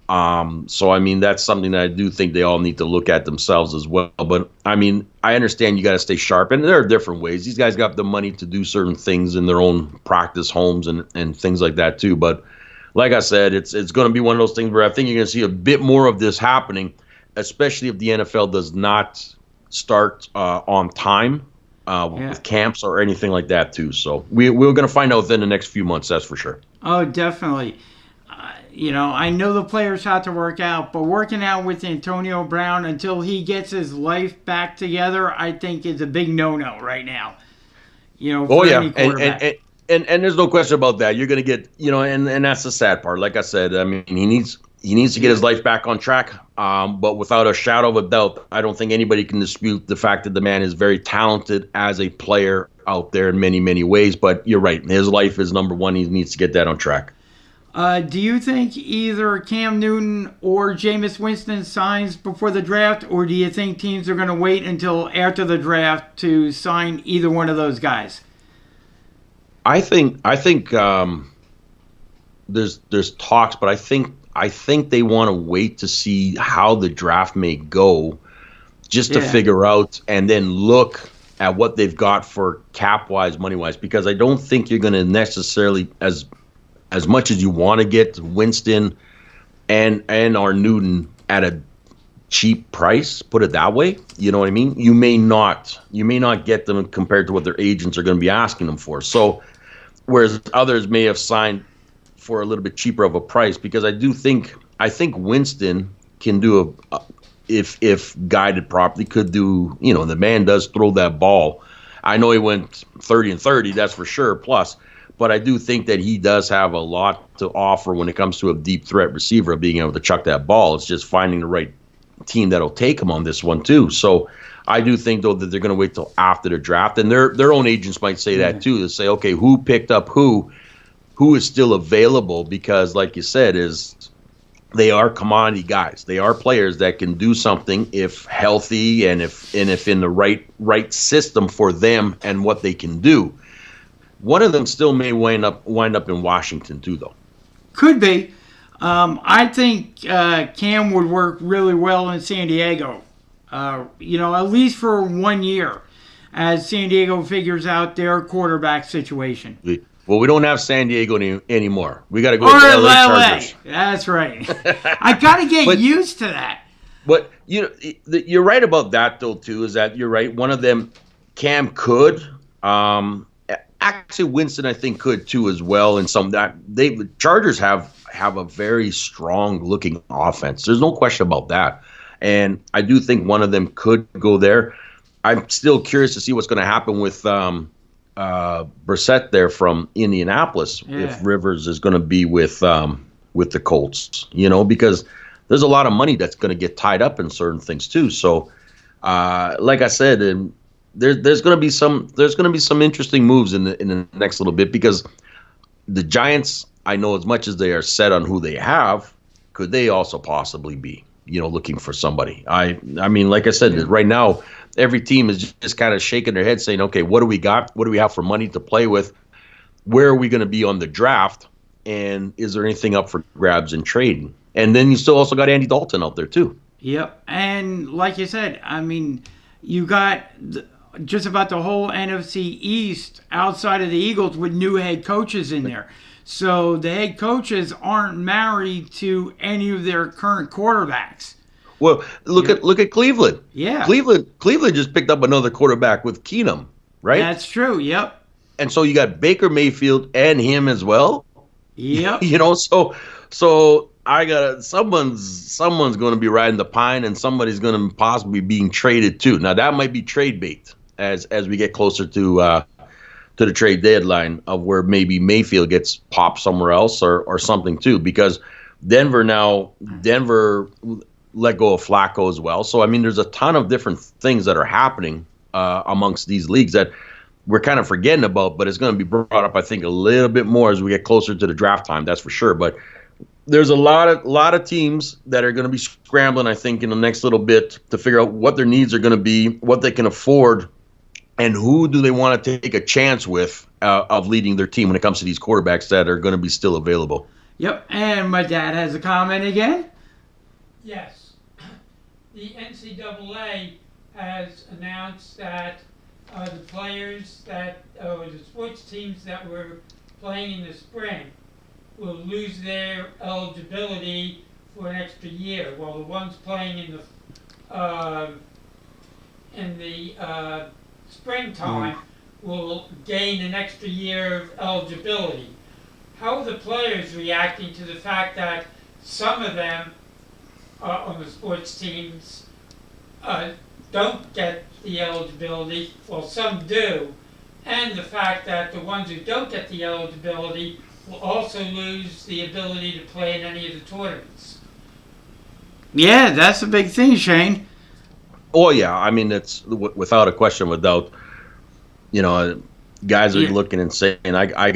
[SPEAKER 2] So, I mean, that's something that I do think they all need to look at themselves as well. But, I mean, I understand you got to stay sharp, and there are different ways. These guys got the money to do certain things in their own practice homes and things like that, too. But, like I said, it's going to be one of those things where I think you're going to see a bit more of this happening, especially if the NFL does not start on time with camps or anything like that, too. So, we're going to find out within the next few months, that's for sure.
[SPEAKER 1] Oh, definitely. I know the players have to work out, but working out with Antonio Brown until he gets his life back together, I think is a big no-no right now. For any quarterback.
[SPEAKER 2] And there's no question about that. You're going to get, and that's the sad part. Like I said, I mean, he needs to get his life back on track. But without a shadow of a doubt, I don't think anybody can dispute the fact that the man is very talented as a player out there in many, many ways. But you're right. His life is number one. He needs to get that on track.
[SPEAKER 1] Do you think either Cam Newton or Jameis Winston signs before the draft, or do you think teams are going to wait until after the draft to sign either one of those guys?
[SPEAKER 2] I think there's talks, but I think they want to wait to see how the draft may go, just to figure out and then look at what they've got for cap wise, money wise, because I don't think you're going to necessarily as much as you want to get Winston and our Newton at a cheap price, put it that way. You know what I mean? You may not get them compared to what their agents are going to be asking them for. So, whereas others may have signed for a little bit cheaper of a price, because I think Winston can do if guided properly, could do. The man does throw that ball. I know he went 30 and 30, that's for sure. Plus. But I do think that he does have a lot to offer when it comes to a deep threat receiver of being able to chuck that ball. It's just finding the right team that'll take him on this one, too. So I do think, though, that they're going to wait till after the draft. And their own agents might say that, too, to say, okay, who picked up who is still available? Because, like you said, they are commodity guys. They are players that can do something if healthy and if in the right system for them and what they can do. One of them still may wind up in Washington too, though.
[SPEAKER 1] Could be. I think Cam would work really well in San Diego. At least for 1 year, as San Diego figures out their quarterback situation.
[SPEAKER 2] Well, we don't have San Diego anymore. We got to go to the LA Chargers.
[SPEAKER 1] That's right. I got to get used to that.
[SPEAKER 2] But you're right about that, though. Too, is that you're right. One of them, Cam could. Actually, Winston, I think, could too as well. And the Chargers have a very strong looking offense. There's no question about that. And I do think one of them could go there. I'm still curious to see what's going to happen with Brissett there from Indianapolis. If Rivers is going to be with the Colts, because there's a lot of money that's going to get tied up in certain things too. So, like I said, there's going to be some interesting moves in the next little bit, because the Giants, I know as much as they are set on who they have, could they also possibly be? looking for somebody. I mean, like I said, right now, every team is just kind of shaking their head saying, okay, what do we got? What do we have for money to play with? Where are we going to be on the draft? And is there anything up for grabs and trading? And then you still also got Andy Dalton out there too.
[SPEAKER 1] Yep. And like you said, I mean, you got just about the whole NFC East outside of the Eagles with new head coaches in there. So the head coaches aren't married to any of their current quarterbacks.
[SPEAKER 2] Well, look at Cleveland.
[SPEAKER 1] Yeah.
[SPEAKER 2] Cleveland just picked up another quarterback with Keenum, right?
[SPEAKER 1] That's true. Yep.
[SPEAKER 2] And so you got Baker Mayfield and him as well.
[SPEAKER 1] Yep.
[SPEAKER 2] So I got someone's going to be riding the pine, and somebody's going to possibly be being traded too. Now that might be trade bait as we get closer to the trade deadline, of where maybe Mayfield gets popped somewhere else or something too, because Denver let go of Flacco as well. So I mean, there's a ton of different things that are happening amongst these leagues that we're kind of forgetting about, but it's going to be brought up, I think, a little bit more as we get closer to the draft time. That's for sure. But there's a lot of teams that are going to be scrambling, I think, in the next little bit to figure out what their needs are going to be, what they can afford, and who do they want to take a chance with of leading their team when it comes to these quarterbacks that are going to be still available.
[SPEAKER 1] Yep. And my dad has a comment again.
[SPEAKER 3] Yes. The NCAA has announced that the players or the sports teams that were playing in the spring will lose their eligibility for an extra year, while the ones playing in the springtime will gain an extra year of eligibility. How are the players reacting to the fact that some of them on the sports teams don't get the eligibility, while some do, and the fact that the ones who don't get the eligibility will also lose the ability to play in any of the tournaments?
[SPEAKER 1] Yeah, that's a big thing, Shayne.
[SPEAKER 2] Oh yeah, I mean, it's without a question, guys are looking and saying, I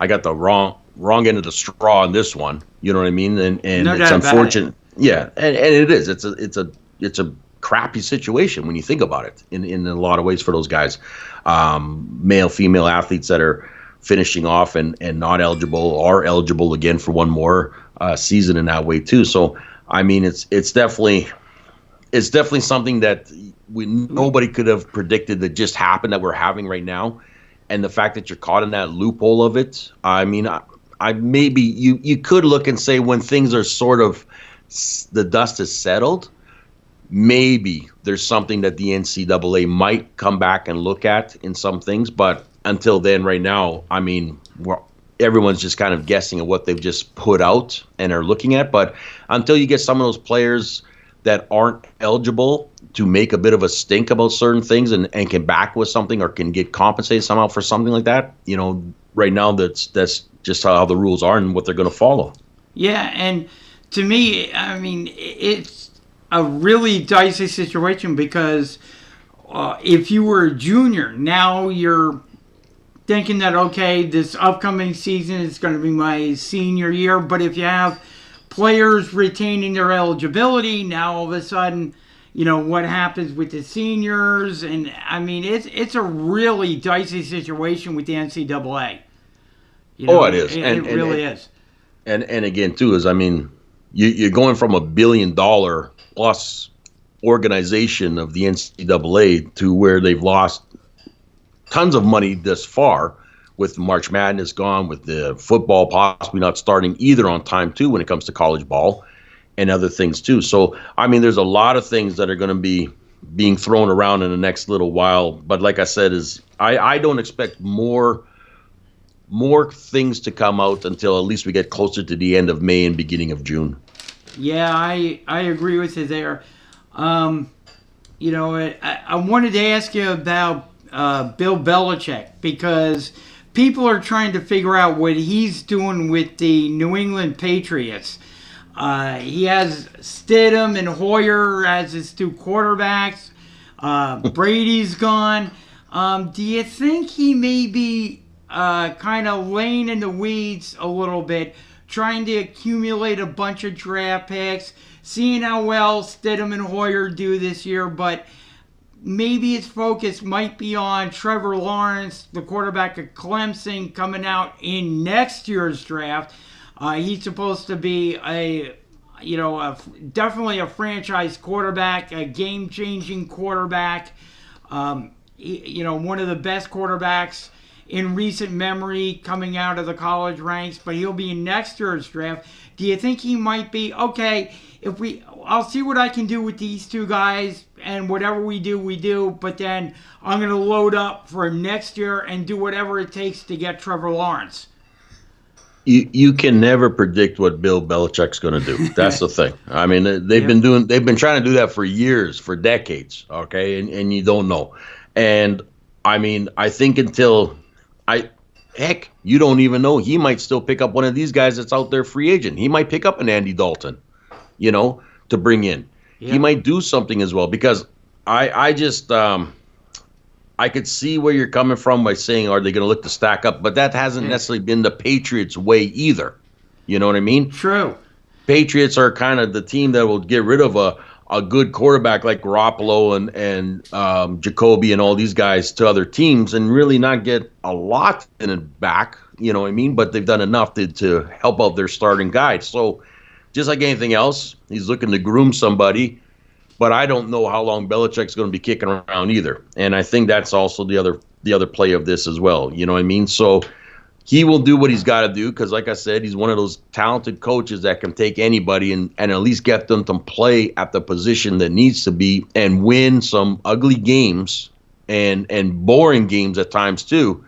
[SPEAKER 2] got the wrong end of the straw on this one. You know what I mean? And
[SPEAKER 1] no
[SPEAKER 2] it's unfortunate.
[SPEAKER 1] It.
[SPEAKER 2] Yeah, and it is. It's a crappy situation when you think about it in a lot of ways for those guys, male, female athletes that are finishing off and not eligible, are eligible again for one more season in that way too. So I mean, it's definitely something that nobody could have predicted that just happened, that we're having right now. And the fact that you're caught in that loophole of it, I mean, I maybe you could look and say, when things are sort of, the dust is settled, maybe there's something that the NCAA might come back and look at in some things. But until then, right now, I mean, everyone's just kind of guessing at what they've just put out and are looking at. But until you get some of those players that aren't eligible to make a bit of a stink about certain things and can back with something or can get compensated somehow for something like that, right now that's just how the rules are and what they're going to follow.
[SPEAKER 1] Yeah, and to me, I mean, it's a really dicey situation, because if you were a junior, now you're thinking that, okay, this upcoming season is going to be my senior year. But if you have players retaining their eligibility, now all of a sudden, what happens with the seniors? And I mean, it's a really dicey situation with the NCAA.
[SPEAKER 2] It is.
[SPEAKER 1] It really is.
[SPEAKER 2] And again, too, is, I mean, you're going from $1 billion plus organization of the NCAA to where they've lost tons of money this far, with March Madness gone, with the football possibly not starting either on time too when it comes to college ball and other things too. So, I mean, there's a lot of things that are going to be being thrown around in the next little while. But like I said, I don't expect more things to come out until at least we get closer to the end of May and beginning of June.
[SPEAKER 1] Yeah, I agree with you there. I wanted to ask you about Bill Belichick, because people are trying to figure out what he's doing with the New England Patriots. He has Stidham and Hoyer as his two quarterbacks. Brady's gone. Do you think he may be kind of laying in the weeds a little bit, trying to accumulate a bunch of draft picks, seeing how well Stidham and Hoyer do this year, but maybe his focus might be on Trevor Lawrence, the quarterback of Clemson, coming out in next year's draft. He's supposed to be definitely a franchise quarterback, a game-changing quarterback. One of the best quarterbacks in recent memory coming out of the college ranks, but he'll be in next year's draft. Do you think he might be, okay, I'll see what I can do with these two guys, and whatever we do, but then I'm going to load up for next year and do whatever it takes to get Trevor Lawrence?
[SPEAKER 2] You can never predict what Bill Belichick's going to do. That's the thing. I mean, they've been trying to do that for years, for decades. Okay, and you don't know. And I mean, I think you don't even know. He might still pick up one of these guys that's out there free agent. He might pick up an Andy Dalton, to bring in. Yeah. He might do something as well, because I could see where you're coming from by saying, are they going to look to stack up? But that hasn't necessarily been the Patriots' way either. You know what I mean?
[SPEAKER 1] True.
[SPEAKER 2] Patriots are kind of the team that will get rid of a good quarterback like Garoppolo and Jacoby and all these guys to other teams and really not get a lot in it back. You know what I mean? But they've done enough to help out their starting guy. So just like anything else, he's looking to groom somebody. But I don't know how long Belichick's going to be kicking around either. And I think that's also the other play of this as well. You know what I mean? So he will do what he's got to do because, like I said, he's one of those talented coaches that can take anybody and at least get them to play at the position that needs to be and win some ugly games and boring games at times too.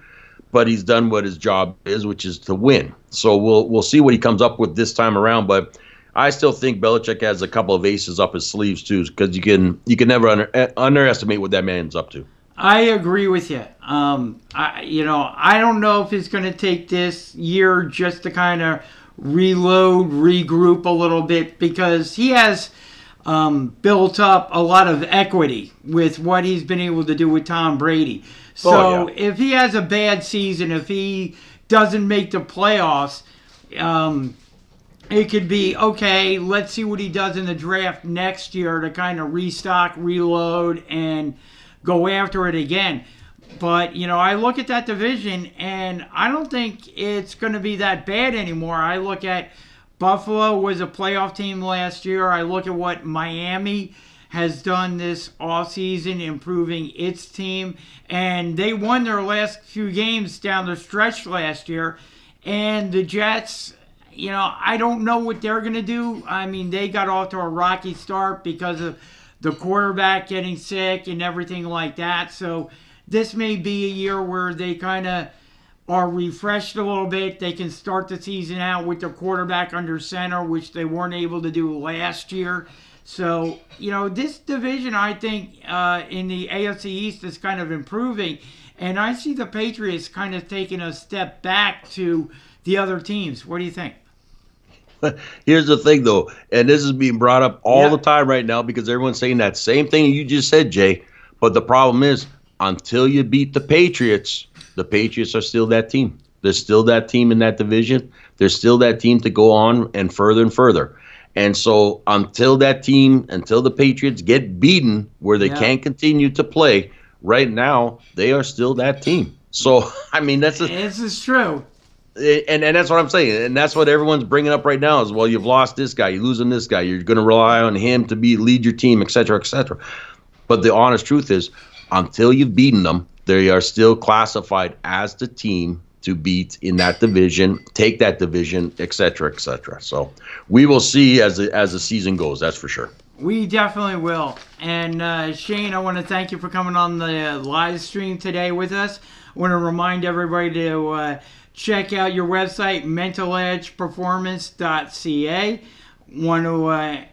[SPEAKER 2] But he's done what his job is, which is to win. So we'll see what he comes up with this time around. But I still think Belichick has a couple of aces up his sleeves too, because you can never underestimate what that man's up to.
[SPEAKER 1] I agree with you. I don't know if it's going to take this year just to kind of reload, regroup a little bit, because he has built up a lot of equity with what he's been able to do with Tom Brady. So if he has a bad season, if he doesn't make the playoffs, it could be, okay, let's see what he does in the draft next year to kind of restock, reload, and go after it again. But, I look at that division, and I don't think it's going to be that bad anymore. I look at Buffalo was a playoff team last year. I look at what Miami has done this offseason, improving its team. And they won their last few games down the stretch last year. And the Jets, I don't know what they're going to do. I mean, they got off to a rocky start because of the quarterback getting sick and everything like that. So this may be a year where they kind of are refreshed a little bit. They can start the season out with their quarterback under center, which they weren't able to do last year. So, this division, I think, in the AFC East is kind of improving. And I see the Patriots kind of taking a step back to the other teams. What do you think?
[SPEAKER 2] Here's the thing, though, and this is being brought up all the time right now because everyone's saying that same thing you just said, Jay. But the problem is, until you beat the Patriots are still that team. They're still that team in that division. They're still that team to go on and further and further. And so until the Patriots get beaten where they can't continue to play, right now, they are still that team. So, I mean, this
[SPEAKER 1] is true.
[SPEAKER 2] And that's what I'm saying. And that's what everyone's bringing up right now is, well, you've lost this guy. You're losing this guy. You're going to rely on him to lead your team, et cetera, et cetera. But the honest truth is, until you've beaten them, they are still classified as the team to beat in that division, take that division, et cetera, et cetera. So we will see as the season goes, that's for sure.
[SPEAKER 1] We definitely will. And Shayne, I want to thank you for coming on the live stream today with us. I want to remind everybody to check out your website, mentaledgeperformance.ca. Want to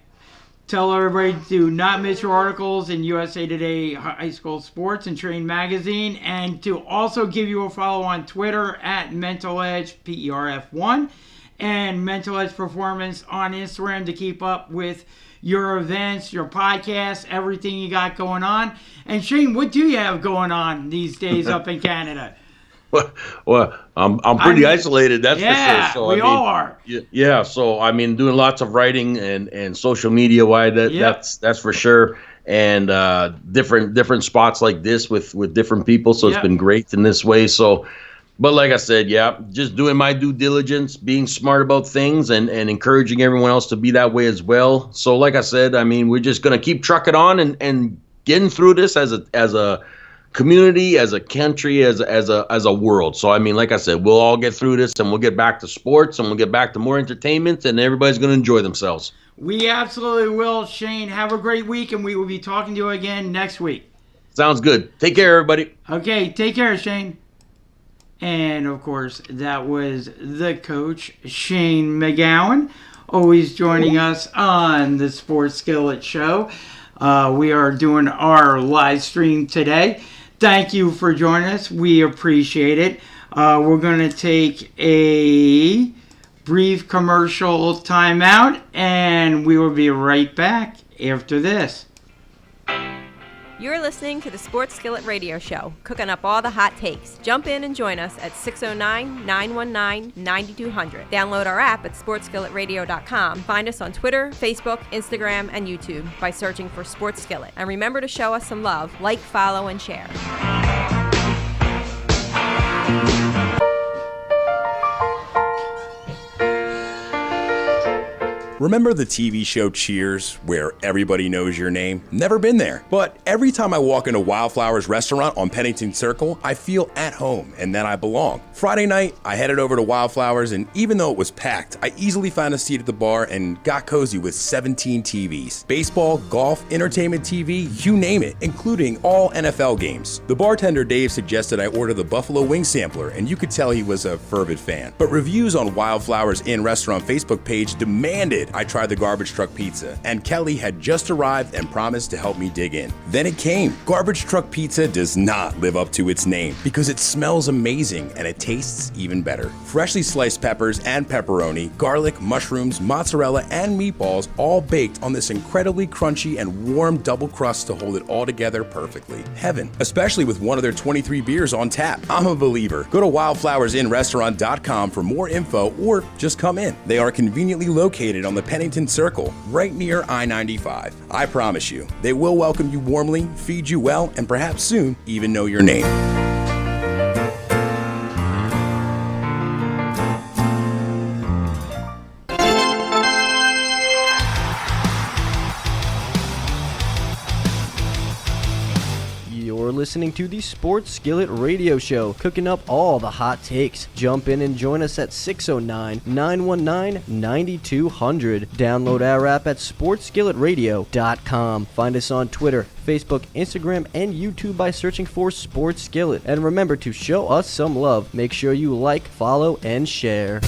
[SPEAKER 1] tell everybody to not miss your articles in USA Today High School Sports and Train Magazine, and to also give you a follow on Twitter at Mental Edge, PERF1, and Mental Edge Performance on Instagram to keep up with your events, your podcasts, everything you got going on. And Shayne, what do you have going on these days up in Canada?
[SPEAKER 2] Well, I'm pretty isolated, that's for sure.
[SPEAKER 1] Yeah,
[SPEAKER 2] So I
[SPEAKER 1] we
[SPEAKER 2] mean,
[SPEAKER 1] all are.
[SPEAKER 2] yeah. So I mean, doing lots of writing and social media wide.
[SPEAKER 1] Yep.
[SPEAKER 2] That's for sure. And different spots like this with different people. So it's
[SPEAKER 1] Yep.
[SPEAKER 2] been great in this way. So, but like I said, yeah, just doing my due diligence, being smart about things, and encouraging everyone else to be that way as well. So, like I said, I mean, we're just gonna keep trucking on and getting through this as a community, as a country, as a world. So I mean, like I said, we'll all get through this, and we'll get back to sports, and we'll get back to more entertainment, and everybody's going to enjoy themselves.
[SPEAKER 1] We absolutely will, Shayne. Have a great week, and we will be talking to you again next week.
[SPEAKER 2] Sounds good. Take care, everybody.
[SPEAKER 1] Okay, take care, Shayne. And of course, that was the coach, Shayne McGowan, always joining us on the Sports Skillet Show. We are doing our live stream today. Thank you for joining us. We appreciate it. We're going to take a brief commercial timeout, and we will be right back after this.
[SPEAKER 4] You're listening to the Sports Skillet Radio Show, cooking up all the hot takes. Jump in and join us at 609-919-9200. Download our app at sportsskilletradio.com. Find us on Twitter, Facebook, Instagram, and YouTube by searching for Sports Skillet. And remember to show us some love. Like, follow, and share.
[SPEAKER 5] Remember the TV show Cheers, where everybody knows your name? Never been there. But every time I walk into Wildflowers restaurant on Pennington Circle, I feel at home and that I belong. Friday night, I headed over to Wildflowers, and even though it was packed, I easily found a seat at the bar and got cozy with 17 TVs. Baseball, golf, entertainment TV, you name it, including all NFL games. The bartender Dave suggested I order the Buffalo Wing Sampler, and you could tell he was a fervent fan. But reviews on Wildflowers Inn Restaurant Facebook page demanded I tried the garbage truck pizza, and Kelly had just arrived and promised to help me dig in. Then it came. Garbage truck pizza does not live up to its name because it smells amazing and it tastes even better. Freshly sliced peppers and pepperoni, garlic, mushrooms, mozzarella, and meatballs all baked on this incredibly crunchy and warm double crust to hold it all together perfectly. Heaven, especially with one of their 23 beers on tap. I'm a believer. Go to wildflowersinrestaurant.com for more info or just come in. They are conveniently located on the Pennington Circle, right near I-95. I promise you, they will welcome you warmly, feed you well, and perhaps soon even know your name.
[SPEAKER 6] You're listening to the Sports Skillet Radio Show, cooking up all the hot takes. Jump in and join us at 609-919-9200. Download our app at sportsskilletradio.com. Find us on Twitter, Facebook, Instagram, and YouTube by searching for Sports Skillet. And remember to show us some love. Make sure you like, follow, and share.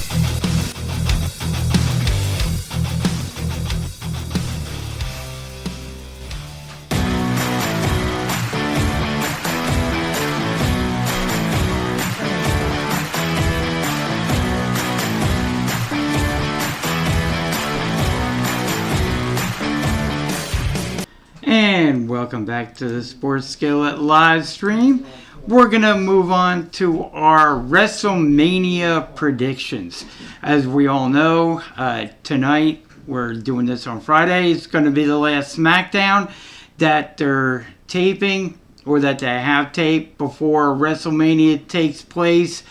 [SPEAKER 1] And welcome back to the Sports Skillet live stream. We're going to move on to our WrestleMania predictions. As we all know, tonight, we're doing this on Friday, it's going to be the last SmackDown that they're taping, or that they have taped before WrestleMania takes place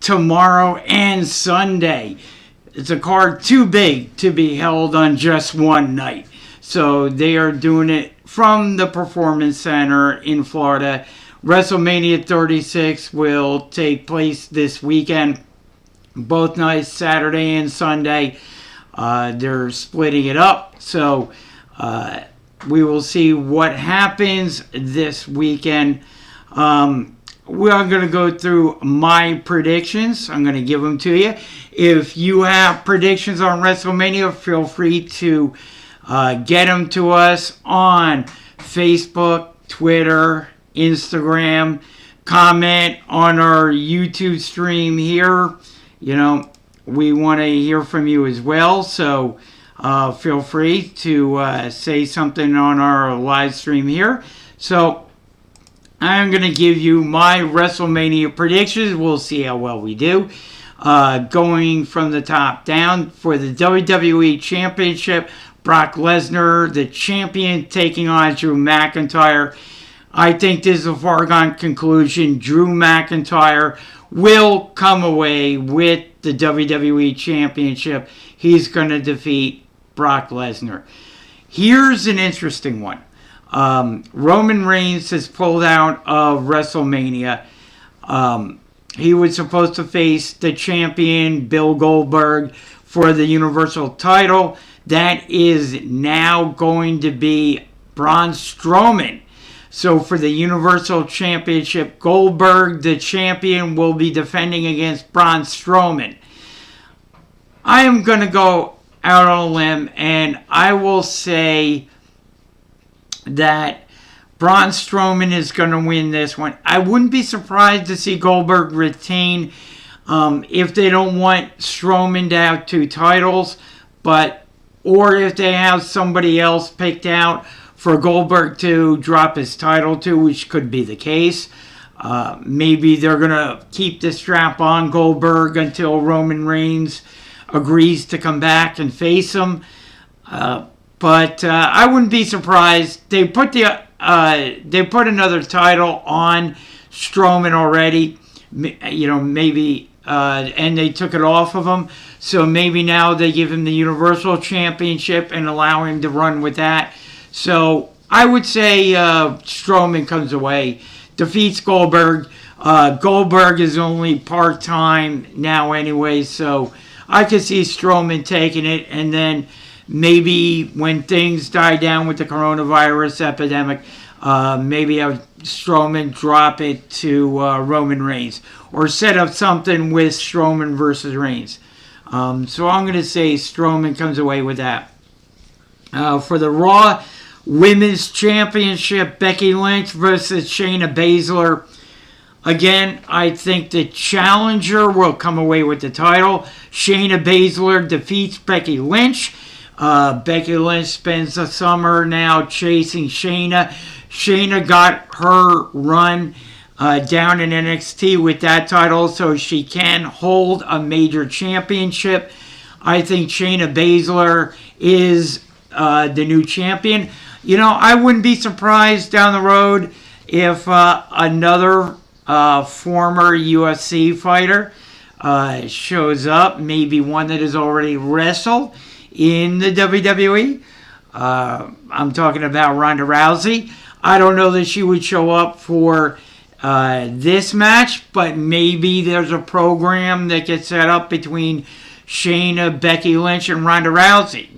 [SPEAKER 1] tomorrow and Sunday. It's a card too big to be held on just one night. So they are doing it from the Performance Center in Florida. WrestleMania 36 will take place this weekend, both nights, Saturday and Sunday. They're splitting it up. So we will see what happens this weekend. We are going to go through my predictions. I'm going to give them to you. If you have predictions on WrestleMania, feel free to get them to us on Facebook, Twitter, Instagram. Comment on our YouTube stream here. You know, we want to hear from you as well. So feel free to say something on our live stream here. So I'm going to give you my WrestleMania predictions. We'll see how well we do. Going from the top down for the WWE Championship, Brock Lesnar, the champion, taking on Drew McIntyre. I think this is a foregone conclusion. Drew McIntyre will come away with the WWE Championship. He's going to defeat Brock Lesnar. Here's an interesting one. Roman Reigns has pulled out of WrestleMania. He was supposed to face the champion, Bill Goldberg, for the Universal title. That is now going to be Braun Strowman. So for the Universal Championship, Goldberg, the champion, will be defending against Braun Strowman. I am going to go out on a limb, and I will say that Braun Strowman is going to win this one. I wouldn't be surprised to see Goldberg retain if they don't want Strowman to have 2 titles, or if they have somebody else picked out for Goldberg to drop his title to, which could be the case. Maybe they're going to keep the strap on Goldberg until Roman Reigns agrees to come back and face him. But I wouldn't be surprised. They put another title on Strowman already. Maybe, and they took it off of him. So maybe now they give him the Universal Championship and allow him to run with that. So I would say Strowman comes away, defeats Goldberg. Goldberg is only part-time now anyway, so I could see Strowman taking it, and then maybe when things die down with the coronavirus epidemic, maybe have Strowman drop it to Roman Reigns, or set up something with Strowman versus Reigns. So I'm going to say Strowman comes away with that. For the Raw Women's Championship, Becky Lynch versus Shayna Baszler. Again, I think the challenger will come away with the title. Shayna Baszler defeats Becky Lynch. Becky Lynch spends the summer now chasing Shayna. Shayna got her run down in NXT with that title, so she can hold a major championship. I think Shayna Baszler is the new champion. I wouldn't be surprised down the road if another former UFC fighter shows up, maybe one that has already wrestled in the WWE. I'm talking about Ronda Rousey. I don't know that she would show up for this match, but maybe there's a program that gets set up between Shayna, Becky Lynch, and Ronda Rousey.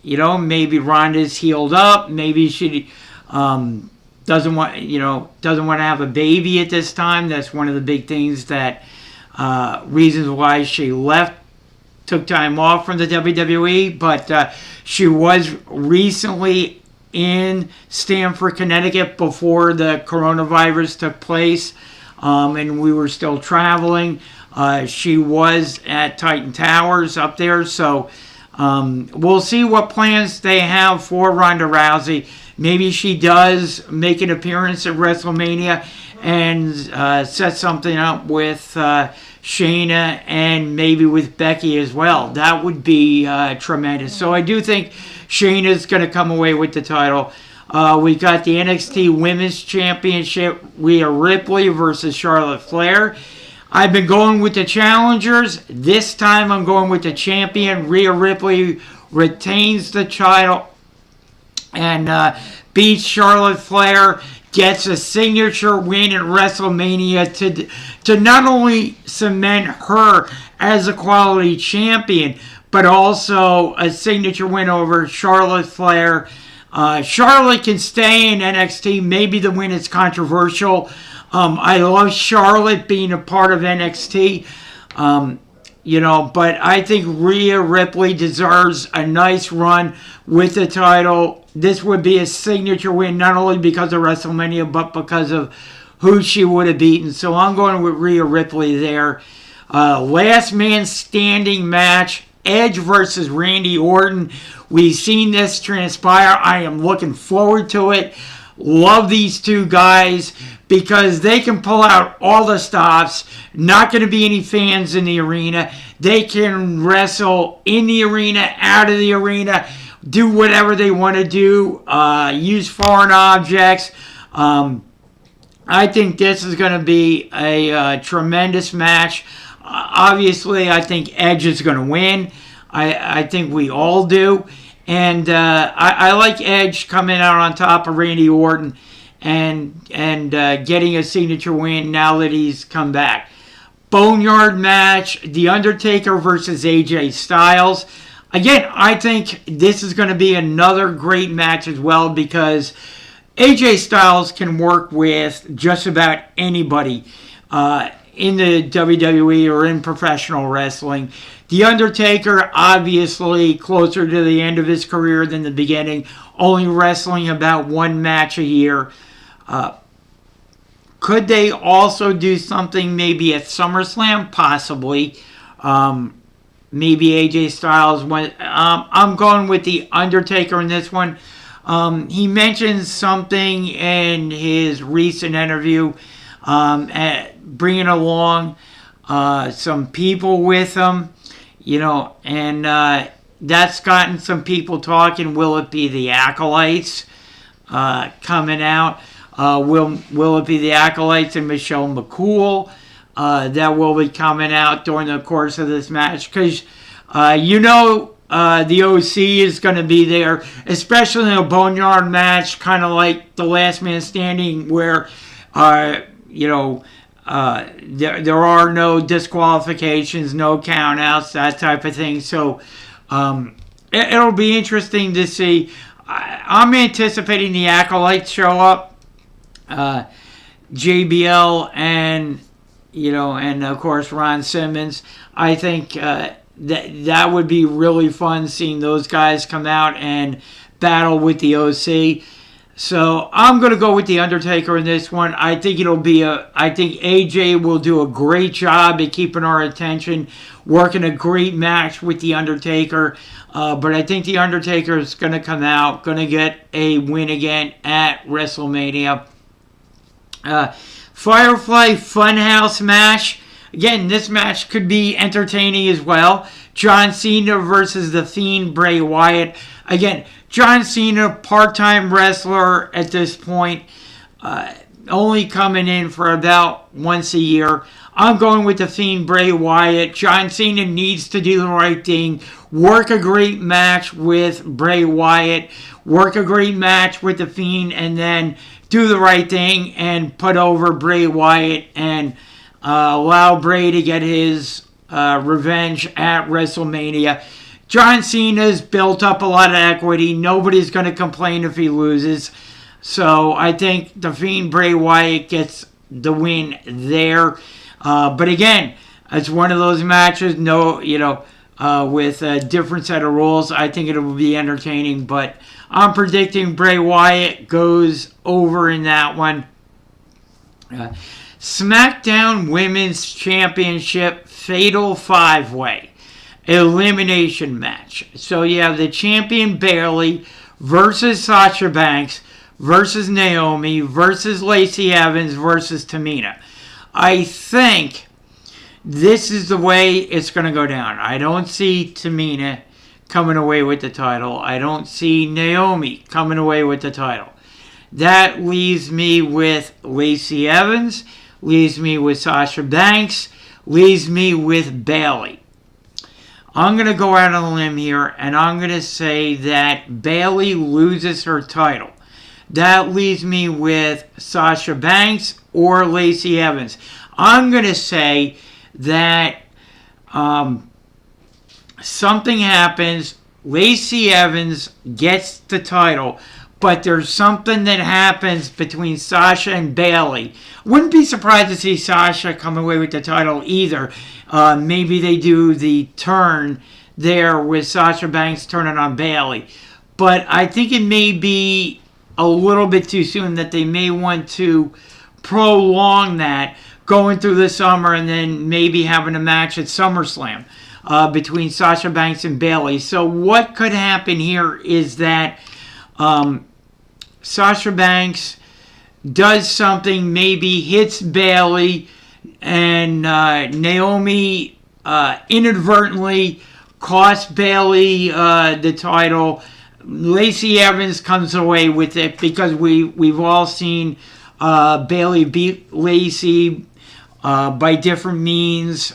[SPEAKER 1] Maybe Ronda's healed up. Maybe she doesn't want to have a baby at this time. That's one of the big things reasons why she took time off from the WWE. But she was recently in Stamford, Connecticut before the coronavirus took place, and we were still traveling. She was at Titan Towers up there, so we'll see what plans they have for Ronda Rousey. Maybe she does make an appearance at WrestleMania and set something up with Shayna and maybe with Becky as well. That would be tremendous. So I do think Shayna's going to come away with the title. We got the NXT Women's Championship, Rhea Ripley versus Charlotte Flair. I've been going with the challengers. This time I'm going with the champion. Rhea Ripley retains the title and beats Charlotte Flair, gets a signature win at WrestleMania to not only cement her as a quality champion, but also a signature win over Charlotte Flair. Charlotte can stay in NXT. Maybe the win is controversial. I love Charlotte being a part of NXT. But I think Rhea Ripley deserves a nice run with the title. This would be a signature win, not only because of WrestleMania, but because of who she would have beaten. So I'm going with Rhea Ripley there. Last man standing match, Edge versus Randy Orton. We've seen this transpire. I am looking forward to it. Love these two guys because they can pull out all the stops. Not going to be any fans in the arena. They can wrestle in the arena, out of the arena, do whatever they want to do, use foreign objects. I think this is going to be a tremendous match. Obviously, I think Edge is going to win. I think we all do. And I like Edge coming out on top of Randy Orton and getting a signature win now that he's come back. Boneyard match, The Undertaker versus AJ Styles. Again, I think this is going to be another great match as well because AJ Styles can work with just about anybody in the WWE or in professional wrestling. The Undertaker, obviously closer to the end of his career than the beginning, only wrestling about one match a year. Could they also do something maybe at SummerSlam? Possibly. Maybe AJ Styles went. I'm going with The Undertaker in this one. He mentioned something in his recent interview, bringing along some people with him, and that's gotten some people talking. Will it be the Acolytes coming out? Will it be the Acolytes and Michelle McCool that will be coming out during the course of this match? Because the OC is going to be there, especially in a Boneyard match, kind of like the Last Man Standing, where there are no disqualifications, no countouts, that type of thing. So it'll be interesting to see. I'm anticipating the Acolytes show up. JBL and of course Ron Simmons. I think that would be really fun seeing those guys come out and battle with the OC. So I'm going to go with The Undertaker in this one. I think I think AJ will do a great job at keeping our attention, working a great match with The Undertaker. But I think The Undertaker is going to come out, going to get a win again at WrestleMania. Firefly Funhouse match. Again, this match could be entertaining as well. John Cena versus The Fiend Bray Wyatt. Again, John Cena, part-time wrestler at this point, only coming in for about once a year. I'm going with The Fiend Bray Wyatt. John Cena needs to do the right thing. Work a great match with Bray Wyatt. Work a great match with The Fiend, and then do the right thing and put over Bray Wyatt and allow Bray to get his revenge at WrestleMania. John Cena's built up a lot of equity. Nobody's going to complain if he loses. So I think The Fiend Bray Wyatt gets the win there. But again, it's one of those matches, with a different set of rules. I think it will be entertaining, but I'm predicting Bray Wyatt goes over in that one. SmackDown Women's Championship Fatal 5-Way Elimination Match. So you have the champion Bayley versus Sasha Banks versus Naomi versus Lacey Evans versus Tamina. I think this is the way it's going to go down. I don't see Tamina coming away with the title. I don't see Naomi coming away with the title. That leaves me with Lacey Evans, leaves me with Sasha Banks, leaves me with Bayley. I'm going to go out on a limb here, and I'm going to say that Bayley loses her title. That leaves me with Sasha Banks or Lacey Evans. I'm going to say that something happens, Lacey Evans gets the title, but there's something that happens between Sasha and Bayley. Wouldn't be surprised to see Sasha come away with the title either. Maybe they do the turn there with Sasha Banks turning on Bayley. But I think it may be a little bit too soon, that they may want to prolong that going through the summer and then maybe having a match at SummerSlam between Sasha Banks and Bayley. So what could happen here is that Sasha Banks does something, maybe hits Bayley, and Naomi inadvertently costs Bayley the title. Lacey Evans comes away with it because we've all seen Bayley beat Lacey by different means.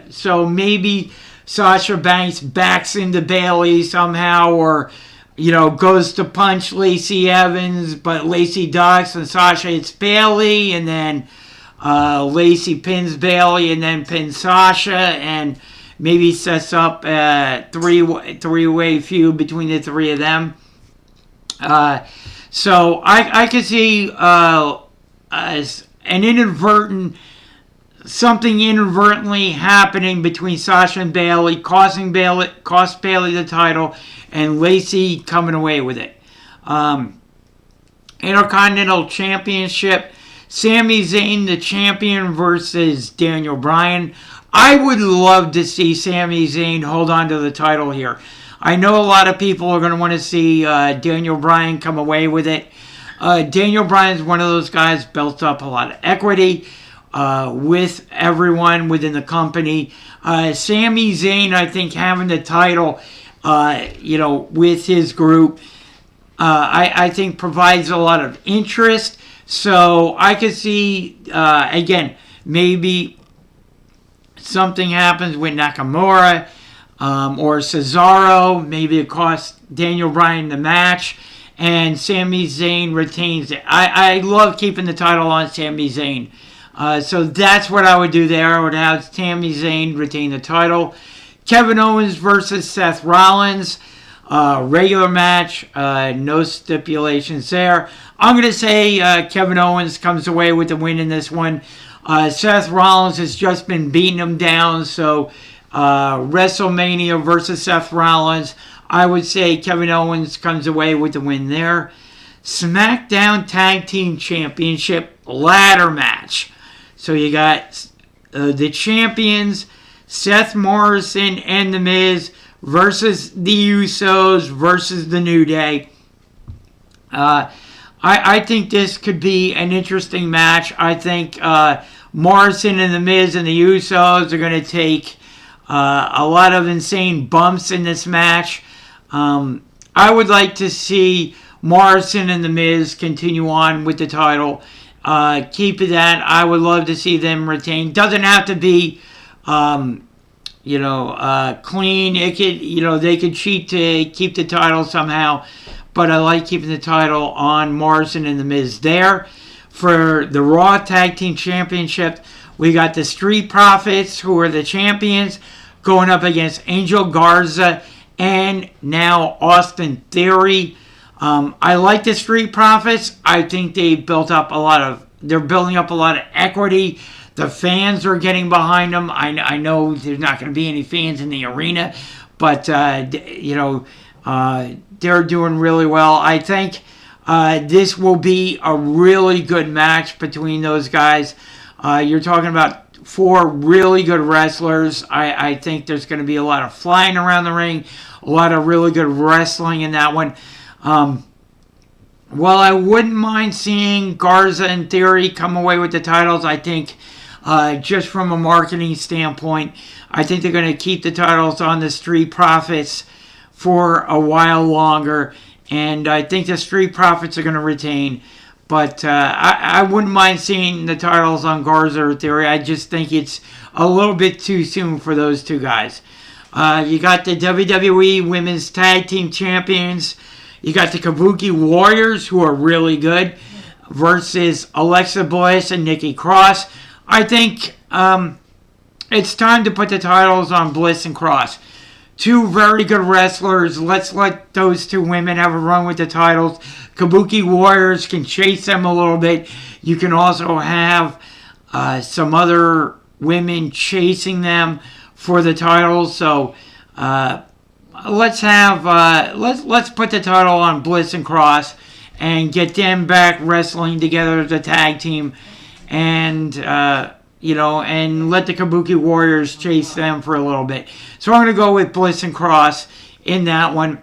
[SPEAKER 1] So maybe Sasha Banks backs into Bayley somehow, or goes to punch Lacey Evans, but Lacey ducks and Sasha hits Bayley, and then Lacey pins Bayley and then pins Sasha, and maybe sets up a three-way feud between the three of them. So I could see as something inadvertently happening between Sasha and Bayley, cost Bayley the title, and Lacey coming away with it. Intercontinental Championship, Sami Zayn, the champion, versus Daniel Bryan. I would love to see Sami Zayn hold on to the title here. I know a lot of people are going to want to see Daniel Bryan come away with it. Daniel Bryan's one of those guys built up a lot of equity with everyone within the company. Sami Zayn, I think, having the title, with his group, I think provides a lot of interest. So I could see, again, maybe something happens with Nakamura or Cesaro. Maybe it costs Daniel Bryan the match, and Sami Zayn retains it. I love keeping the title on Sami Zayn. So that's what I would do there. I would have Sami Zayn retain the title. Kevin Owens versus Seth Rollins. Regular match. No stipulations there. I'm going to say Kevin Owens comes away with the win in this one. Seth Rollins has just been beating him down. So WrestleMania versus Seth Rollins. I would say Kevin Owens comes away with the win there. SmackDown Tag Team Championship ladder match. So you got the champions, Seth Morrison and The Miz, versus the Usos versus the New Day. I think this could be an interesting match. I think Morrison and The Miz and the Usos are going to take a lot of insane bumps in this match. I would like to see Morrison and The Miz continue on with the title. Keep it that. I would love to see them retain. Doesn't have to be, clean. It could, they could cheat to keep the title somehow. But I like keeping the title on Morrison and The Miz there. For the Raw Tag Team Championship, we got the Street Profits, who are the champions, going up against Angel Garza and now Austin Theory. I like the Street Profits. I think they're building up a lot of equity. The fans are getting behind them. I know there's not going to be any fans in the arena, but they're doing really well. I think this will be a really good match between those guys. You're talking about 4 really good wrestlers. I think there's going to be a lot of flying around the ring, a lot of really good wrestling in that one. While I wouldn't mind seeing Garza and Theory come away with the titles, I think just from a marketing standpoint, I think they're going to keep the titles on the Street Profits for a while longer, and I think the Street Profits are going to retain. But I wouldn't mind seeing the titles on Garza or Theory. I just think it's a little bit too soon for those two guys. You got the WWE Women's Tag Team Champions. You got the Kabuki Warriors, who are really good, versus Alexa Bliss and Nikki Cross. I think it's time to put the titles on Bliss and Cross. 2 very good wrestlers. Let's let those 2 women have a run with the titles. Kabuki Warriors can chase them a little bit. You can also have some other women chasing them for the titles. So let's put the title on Bliss and Cross and get them back wrestling together as a tag team, and and let the Kabuki Warriors chase them for a little bit. So I'm going to go with Bliss and Cross in that one.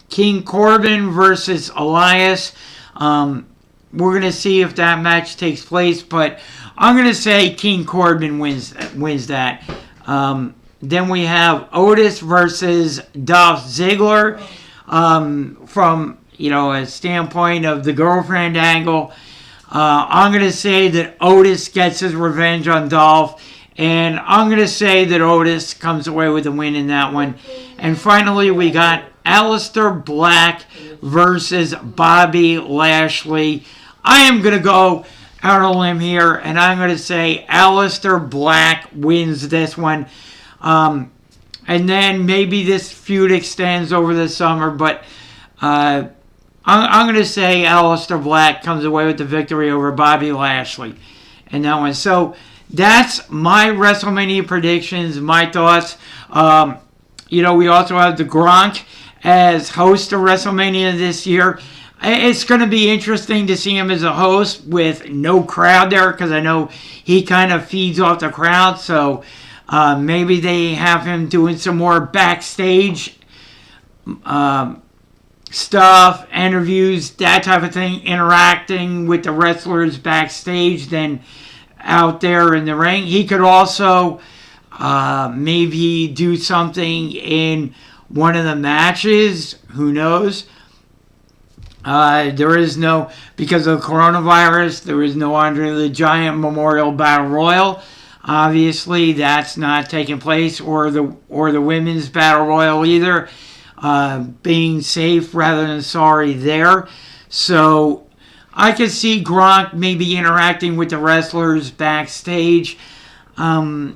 [SPEAKER 1] King Corbin versus Elias. We're going to see if that match takes place, but I'm going to say King Corbin wins that. Then we have Otis versus Dolph Ziggler. From a standpoint of the girlfriend angle, I'm going to say that Otis gets his revenge on Dolph, and I'm going to say that Otis comes away with a win in that one. And finally, we got Aleister Black versus Bobby Lashley. I am going to go out on a limb here, and I'm going to say Aleister Black wins this one. And then maybe this feud extends over the summer, but I'm going to say Aleister Black comes away with the victory over Bobby Lashley in that one. So that's my WrestleMania predictions, my thoughts. We also have the Gronk as host of WrestleMania this year. It's going to be interesting to see him as a host with no crowd there, because I know he kind of feeds off the crowd. So maybe they have him doing some more backstage stuff, interviews, that type of thing, interacting with the wrestlers backstage than out there in the ring. He could also maybe do something in one of the matches. Who knows? There is no, because of coronavirus, there is no Andre the Giant Memorial Battle Royal. Obviously, that's not taking place, or the women's battle royal either. Being safe rather than sorry there. So I could see Gronk maybe interacting with the wrestlers backstage. I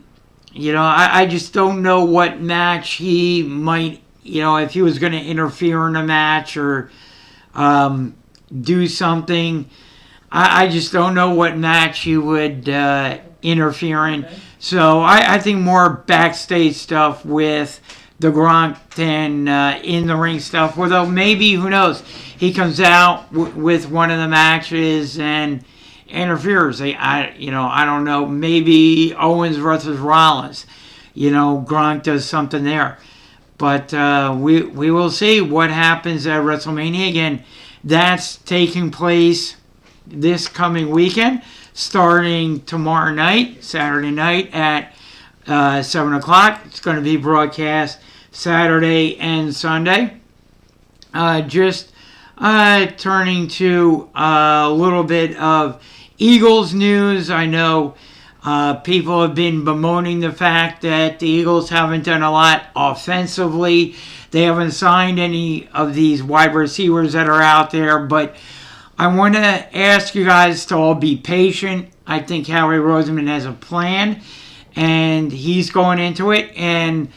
[SPEAKER 1] just don't know what match he might, if he was going to interfere in a match or do something. I just don't know what match he would interfere in. So I think more backstage stuff with the Gronk than in the ring stuff. Although maybe, who knows, he comes out with one of the matches and interferes. I don't know. Maybe Owens versus Rollins. Gronk does something there. But we will see what happens at WrestleMania. Again, that's taking place this coming weekend, starting tomorrow night, Saturday night at 7 o'clock. It's going to be broadcast Saturday and Sunday. Just turning to a little bit of Eagles news. I know people have been bemoaning the fact that the Eagles haven't done a lot offensively. They haven't signed any of these wide receivers that are out there, but I want to ask you guys to all be patient. I think Howie Roseman has a plan, and he's going into it, and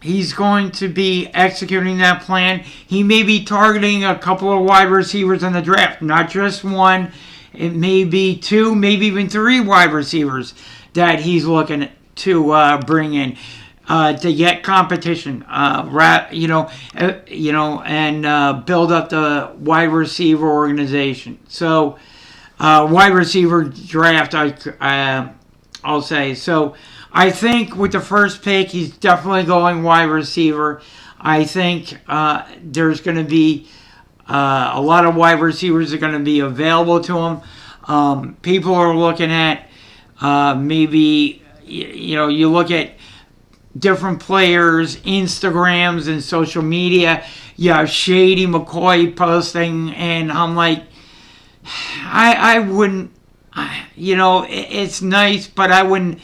[SPEAKER 1] he's going to be executing that plan. He may be targeting a couple of wide receivers in the draft, not just one. It may be two, maybe even three wide receivers that he's looking to bring in to get competition, and build up the wide receiver organization. So, wide receiver draft, I'll say. So, I think with the first pick, he's definitely going wide receiver. I think there's going to be a lot of wide receivers are going to be available to him. People are looking at maybe, you look at different players, Instagrams and social media. You have Shady McCoy posting, and I'm like, I wouldn't, it's nice, but I wouldn't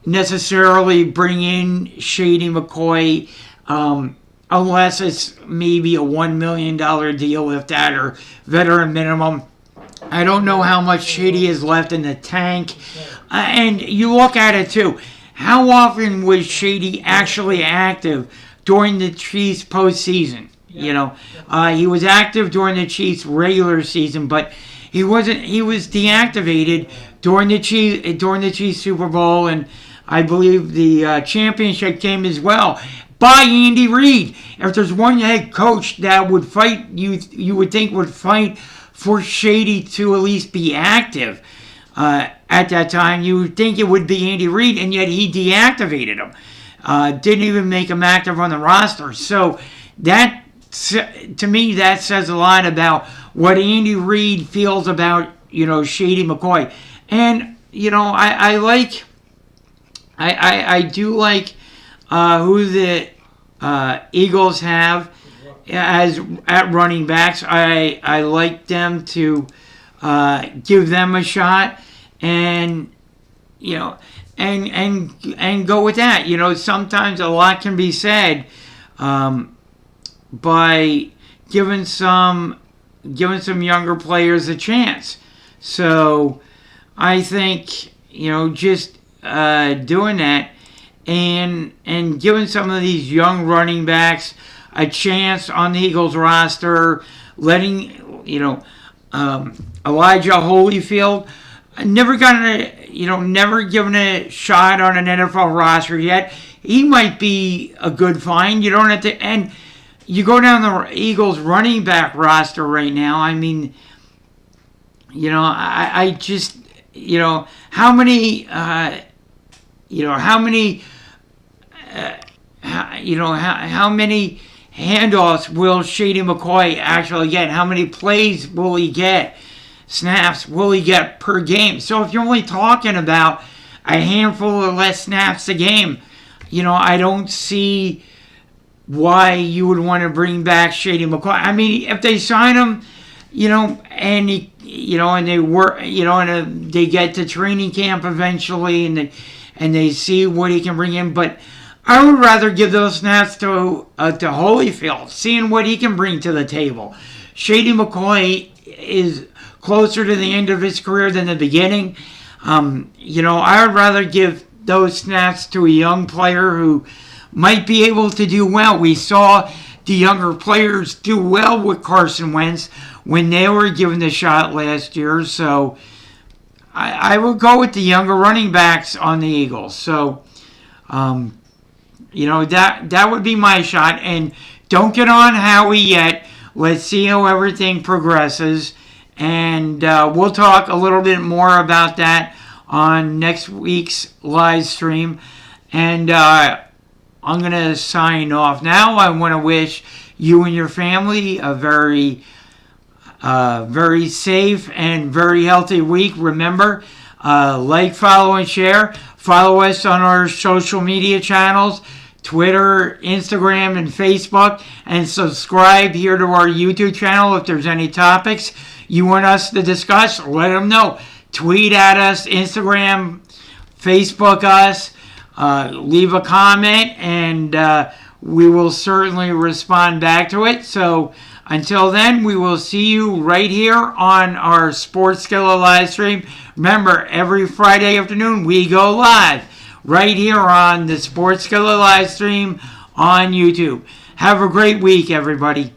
[SPEAKER 1] necessarily bring in Shady McCoy unless it's maybe a $1 million deal, if that, or veteran minimum. I don't know how much Shady is left in the tank. And you look at it too. How often was Shady actually active during the Chiefs postseason? He was active during the Chiefs regular season, but he wasn't. He was deactivated during the Chiefs Super Bowl, and I believe the championship game as well, by Andy Reid. If there's one head coach that would fight, you would think would fight for Shady to at least be active at that time, you would think it would be Andy Reid, and yet he deactivated him. Didn't even make him active on the roster. So that, to me, that says a lot about what Andy Reid feels about, Shady McCoy. And, I do like who the Eagles have at running backs. I like them to give them a shot, and and go with that. Sometimes a lot can be said by giving some younger players a chance. So I think just doing that and giving some of these young running backs a chance on the Eagles roster, letting Elijah Holyfield never given a shot on an NFL roster yet. He might be a good find. You don't have to, and you go down the Eagles running back roster right now. I mean, I just, how many handoffs will Shady McCoy actually get? How many plays will he get? Snaps will he get per game? So if you're only talking about a handful or less snaps a game, I don't see why you would want to bring back Shady McCoy. I mean, if they sign him, and he, and they work, and they get to training camp eventually, and they see what he can bring in. But I would rather give those snaps to Holyfield, seeing what he can bring to the table. Shady McCoy is closer to the end of his career than the beginning. I would rather give those snaps to a young player who might be able to do well. We saw the younger players do well with Carson Wentz when they were given the shot last year. So I would go with the younger running backs on the Eagles. So, that would be my shot. And don't get on Howie yet. Let's see how everything progresses. And we'll talk a little bit more about that on next week's live stream. And I'm going to sign off now. I want to wish you and your family a very, very safe and very healthy week. Remember, like, follow, and share. Follow us on our social media channels, Twitter, Instagram, and Facebook. And subscribe here to our YouTube channel. If there's any topics you want us to discuss, let them know. Tweet at us, Instagram, Facebook us, leave a comment, and we will certainly respond back to it. So until then, we will see you right here on our Sports Skillet live stream. Remember, every Friday afternoon, we go live right here on the Sports Skillet live stream on YouTube. Have a great week, everybody.